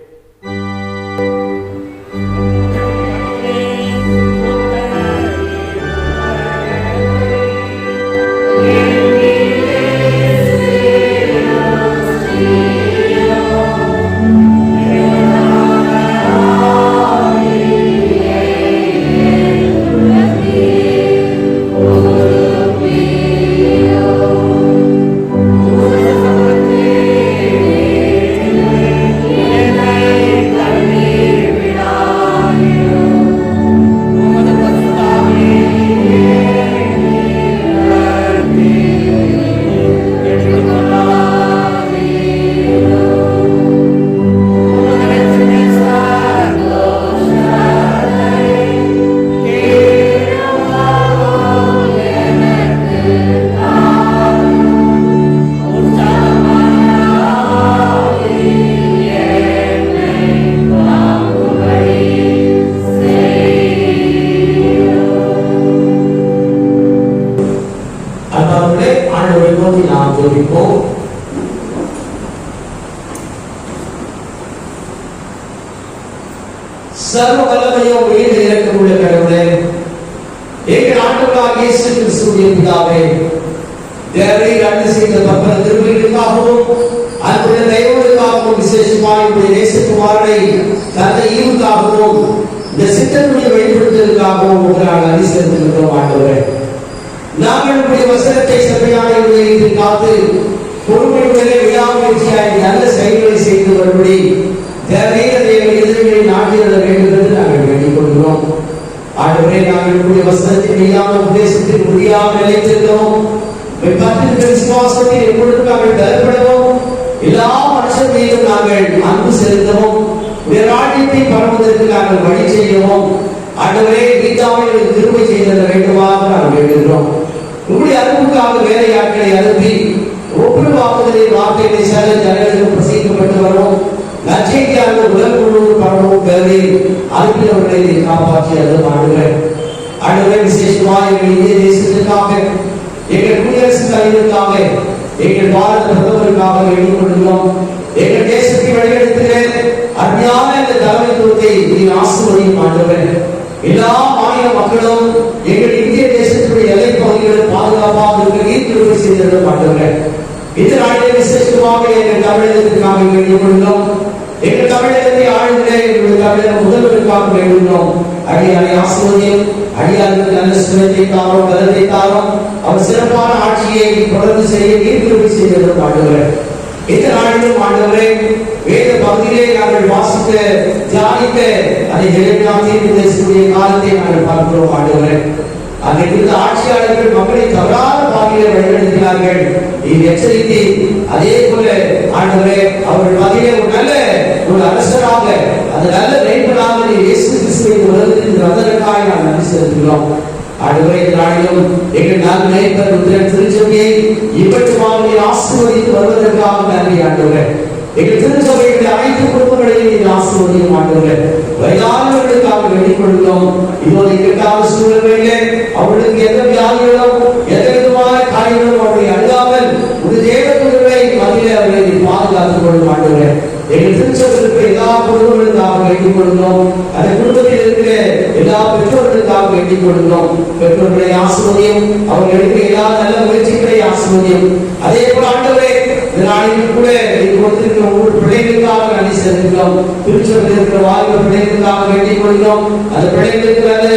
சர்வ வல்லமையும் மீது இறக்கமுள்ள கடவுளே, எங்கள் ஆண்டவராகிய இயேசு கிறிஸ்துவின் பிதாவே, தேவரீர் அருள் செய்த பற்பல கிருபைகளுக்காகவும் அன்புள்ள தயவுகளுக்காகவும் விசேஷமாக உடைய நேசகுமாரனை தந்தை ஈவுக்காகவும் இந்த சித்தனுடைய வெளிப்படுத்தலுக்காகவும் உங்களால் நன்றி செலுத்துகின்றோம். ஆண்டவரே, நாங்கள் உடைய வசனத்தை செம்மையான இதயத்தில் காத்து பொறுமையுடனே விடாமுயற்சியாய் நல்ல செயல்களை செய்து வரும்படி தேவரீர் எங்கள் இதயங்களை நாட்டிட வேண்டும் என்று நாங்கள் வேண்டிக் கொள்கிறோம். ஆண்டவரே, நாங்கள் உடைய வசனத்தின் மீதான உபதேசத்தில் உறுதியாக நிலைத்திருக்கிறோம். விசுவாசத்தில் எப்பொழுதும் நாங்கள் பலப்படவும், எல்லா மனுஷர் மீதும் நாங்கள் அன்பு செலுத்தவும், ராஜ்யத்தை பரவுவதற்கு நாங்கள் வழி செய்யவும் ஆண்டவரே கீதாவை திரும்ப செய்த வேண்டுமாக நாங்கள் வேண்டுகிறோம். உங்களுடைய அன்புக்காக வேலையாட்களை அனுப்பி ஒவ்வொரு வார்த்தைகளை சில ஜனங்களுக்கு பிரசிக்கப்பட்டு வரும் நற்செய்தியாக உலகம் முழுவதும் பரவும் பேரை அனுப்பினவர்களை காப்பாற்றி அதுவும் ஆண்டவரே விசேஷமாக எங்கள் இந்திய தேசத்திற்காக, எங்கள் குடியரசு தலைவருக்காக, எங்கள் பாரத பிரதமருக்காக வேண்டிக் கொள்கிறோம். எங்கள் தேசத்தை வழிநடத்துகிற அருமையான இந்த தலைமைத்துவத்தை நீர் ஆசீர்வதியும் ஆண்டவரே. எல்லா மாநில மக்களும் எங்கள் இந்திய தேசத்துடைய எல்லை பகுதிகளில் பாதுகாப்பாக இருக்க ஈர்ப்பு செய்திருந்த ஆண்டவரே. இந்த நாளிலே விசேஷமாக எங்கள் தமிழகத்திற்காக வேண்டிக் கொள்கிறோம். எங்கள் தமிழகத்தை ஆளுகிற எங்களுடைய தமிழக முதல்வருக்காக வேண்டுகிறோம். அடியாரை ஆசீர்வதியும், அடியாருக்கு நல்ல சுகத்தை தாரும், பலத்தை தாரும், அவர் சிறப்பான ஆட்சியை தொடர்ந்து செய்ய ஈர்ப்பு செய்திருந்த ஆண்டவரே. இந்த நாளிலும் ஆண்டவரே வேத பகுதியிலே நாங்கள் வாசித்த தியானித்த அதை ஜெயநாத்திய காலத்தை நாங்கள் பார்க்கிறோம். ஆண்டவரே, அங்கிருந்த ஆட்சியாளர்கள் மக்களை தவறான பாதையிலே வழிநடத்தினார்கள். இது எச்சரிக்கை. அதே போல ஆண்டவரே அவர்கள் மத்தியிலே ஒரு அரசராக, அது நல்ல மேய்ப்பனாக இயேசு கிறிஸ்துவின் உலகத்தின் ரதனுக்காய் நாம் நன்றி செலுத்துகிறோம். ஆண்டவரே, இந்த நாளிலும் எங்கள் நல்ல மேய்ப்பர் ருத்ரன் திருச்சபையை இப்படிமாக ஆசீர்வதித்து வருவதற்காக நன்றி ஆண்டவரே. எங்கள் திருச்சபையுடைய அனைத்து குடும்பங்களையும் நீங்கள் ஆசீர்வதியும் ஆண்டவரே. வயதானவர்களுக்காக வேண்டிக் கொள்கிறோம். இப்போது எங்களுக்காக சூழல்களிலே அவர்களுக்கு எந்த வியாதிகளும் எந்த விதமான காரியங்களும் அவர்களை அணுகாமல் ஒரு தேவத்துறை மத்தியிலே அவர்களை பாதுகாத்துக் கொள்ளும் ஆண்டவரே. எங்கள் திருச்சபைக்கு எல்லா குடும்பங்களுக்காக வேண்டிக் கொள்கிறோம். அந்த குடும்பத்தில் இருக்கிற எல்லா பெற்றோர்களுக்காக வேண்டிக் கொள்கிறோம். பெற்றோர்களை ஆசீர்வதியும், அவர்களுக்கு எல்லா நல்ல முயற்சிகளை ஆசீர்வதியும். அதே போல ஆண்டவரே, இந்த நாளில் கூட கொடுத்திருக்கிற ஒவ்வொரு பிள்ளைகளுக்காக நன்றி செலுத்துகிறோம். திருச்சபையில் இருக்கிற வாலிப பிள்ளைகளுக்காக வேண்டிக் கொள்கிறோம். அந்த பிள்ளைகளுக்கு அந்த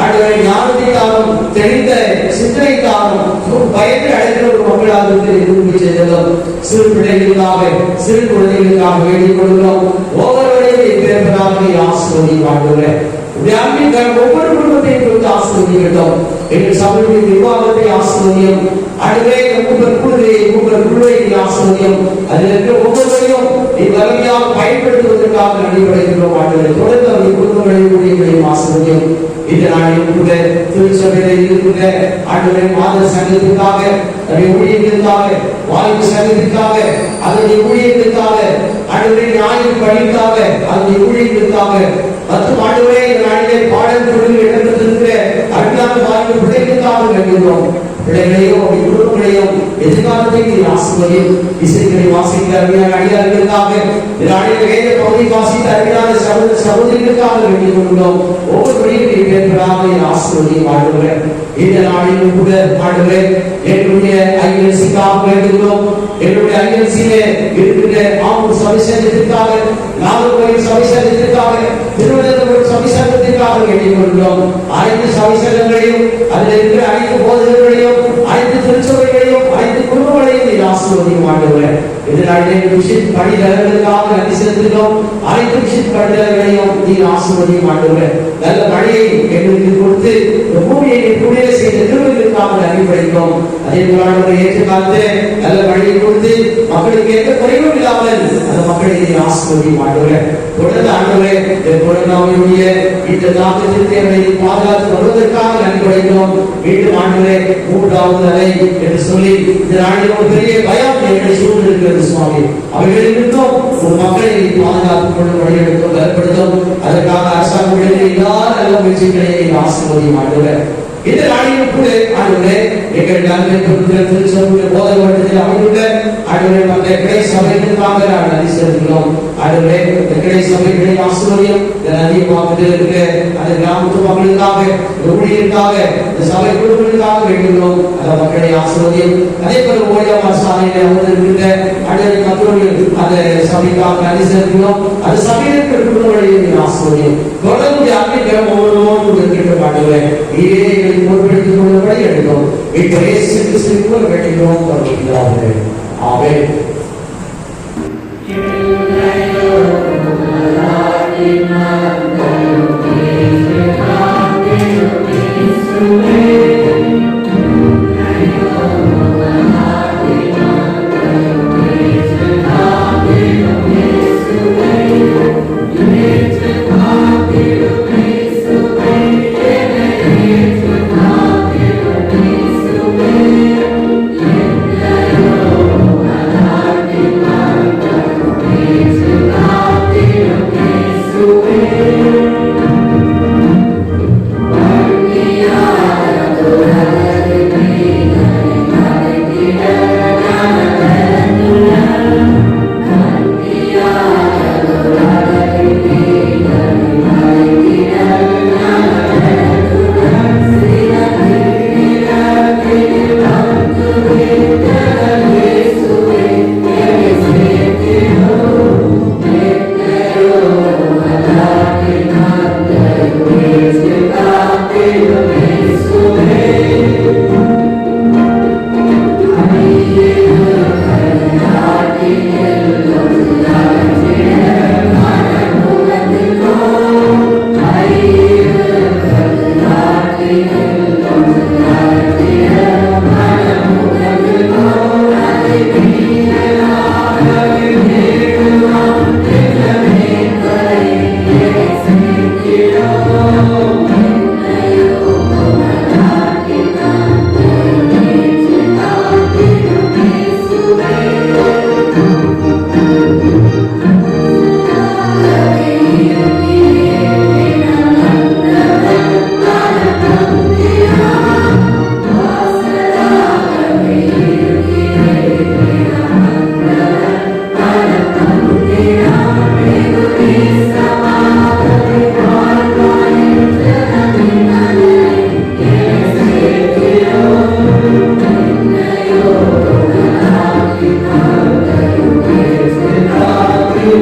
ஆண்டவரை ஞானத்திற்காகவும் தெளிந்த சிந்தனைக்காகவும் பயந்து அடைகிற ஒரு மக்களாக இருந்து செல்லும். சிறு பிள்ளைகளுக்காக சிறு குழந்தைகளுக்காக வேண்டிக் கொள்கிறோம். ஒவ்வொருவரையும் பேர்களாக ஆசீர்வதியும் ஆண்டவரே. ஒவ்வொரு குடும்பத்தையும் கொடுத்து ஆசீர்வதிக்கட்டும். எங்கள் சபையுடைய நிர்வாகத்தை ஆசீர்வதியும். அடுவே உங்கள் குழுவை ஆசீர்வதியும். அதில் இருக்கிற ஒவ்வொருவரையும் நீ வலிமையாக பயன்படுத்துவதற்காக நடைபெறுகிறோம். ஆண்டவரே தொடர்ந்து அவருடைய குடும்பங்களையும் ஊழியர்களையும் ஆசீர்வதியும். இந்த நாளில் கூட திருச்சபையில் இருக்கிற ஆண்டவரே மாத சங்கத்திற்காக, அதனுடைய ஊழியர்களுக்காக, வாய்ப்பு சங்கத்திற்காக, அதனுடைய ஊழியர்களுக்காக, ஆண்டவரே ஞாயிறு பணிக்காக, அதனுடைய ஊழியர்களுக்காக மற்றும் ஆண்டவரே இந்த நாளிலே பாடல் தொழில் இடம்பெற்றிருக்கிற அருமையான வாய்ப்பு பிள்ளைகளுக்காக வேண்டுகிறோம். பிள்ளைகளையும் குடும்பங்களையும் எதிர்காலத்தை ஆசிர்வதியும். இசைகளை வாசிக்கிற அருமையான அடியார்களுக்காக, வேத பகுதி வாசித்த அருமையான சகோதரிகளுக்காக வேண்டிக் கொள்கிறோம். ஒவ்வொருவரையும் பேர்களாக ஆசிர்வதியும் ஆண்டவரே. இந்த நாளிலும் கூட ஆண்டவரே எங்களுடைய ஐஎன்சிக்காக வேண்டுகிறோம். எங்களுடைய ஐஎன்சியிலே இருக்கிற ஆம்பூர் சபைசங்கத்திற்காக, நாகர்கோவில் சபைசங்கத்திற்காக, திருவனந்தபுரம் சபைசங்கத்திற்காக வேண்டிக் கொள்கிறோம். அனைத்து சபைசங்கங்களையும் அதில் இருக்கிற அனைத்து போதகர்களையும் அனைத்து திருச்சபைகளையும் அனைத்து குடும்பங்களையும் நீர் ஆசீர்வதியும் ஆண்டவரே. இதனாலே மிஷன் பணியாளர்களுக்காக நன்றி செலுத்துகிறோம். அனைத்து மிஷன் பணியாளர்களையும் நீர் ஆசீர்வதியும் ஆண்டவரே. நல்ல மழையை எங்களுக்கு கொடுத்து பூமியை புனித செய்த திருவிழாவுக்காக நன்றி படைக்கிறோம். அதே போல ஏற்ற காலத்திலே நல்ல மழையை கொடுத்து மக்களுக்கு எந்த குறைவும் இல்லாமல் அந்த மக்களை நீர் ஆசீர்வதியும் ஆண்டவரே. தொடர்ந்து ஆண்டவரே கொரோனாவுடைய இந்த தாக்கத்திற்கு எங்களை பாதுகாத்து வருவதற்காக நன்றி படைக்கிறோம். மீண்டும் ஆண்டவரே மூன்றாவது அலை என்று சொல்லி இந்த நாளில் ஒரு பெரிய பயம் எங்களை சூழ்ந்திருக்கிறது சுவாமி. அவைகளிலிருந்தும் ஒரு மக்களை பாதுகாத்துக் கொள்ளும் வழியெடுத்தும் ஏற்படுத்தும். அதற்காக அரசாங்கம் எல்லா நல்ல முயற்சிகளையும் ஆசீர்வதியும் ஆண்டவரே. இந்த நாளிலும் கூட ஆண்டவரே எங்கள் நன்மை திருச்சபையுடைய போதக வட்டத்தில் அமைந்துள்ள ஆண்டவரே மற்ற கிளை சபைகளுக்காக நாங்கள் நன்றி செலுத்துகிறோம். ஆண்டவரே கிளை சபைகளை ஆசீர்வதியும். இந்த நதியை மாவட்டத்தில் இருக்கிற அந்த கிராமத்து மக்களுக்காக, ஊழியர்களுக்காக, இந்த சபை குழுக்களுக்காக வேண்டுகிறோம். அந்த மக்களை ஆசீர்வதியும். அதே போல ஓய்வா சாலையில் அமர்ந்திருக்கின்ற ஆண்டவரை மக்களுடைய அந்த சபைக்காக நன்றி செலுத்துகிறோம். அந்த சபையில் இருக்கிற குடும்பங்களையும் ஆசீர்வதியும். தொடர்ந்து அன்னைக்கு ஒவ்வொருவரும் இருக்கின்ற ஆண்டவரே நீரே பொறுப்பெடுத்துக் கொள்ளும்படி எடுக்கும். இப்ப இயேசு கிறிஸ்துவுக்குள் வேண்டுகிறோம் பரலோகபிதாவே. ஆமென். Amen.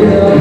Gracias.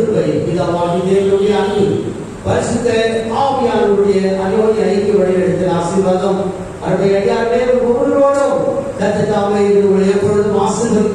கிருபை, பிதாவாகிய தேவனுடைய அன்பு, பரிசுத்த ஆவியானவருடைய அந்யோன்ய ஐக்கிய வழிநடத்தல் ஆசீர்வாதம் அருடைய அடியார்களே ஒவ்வொருவரோடும் கர்த்தர் தாமே உங்களை எப்பொழுதும் ஆசீர்வதிப்பாராக.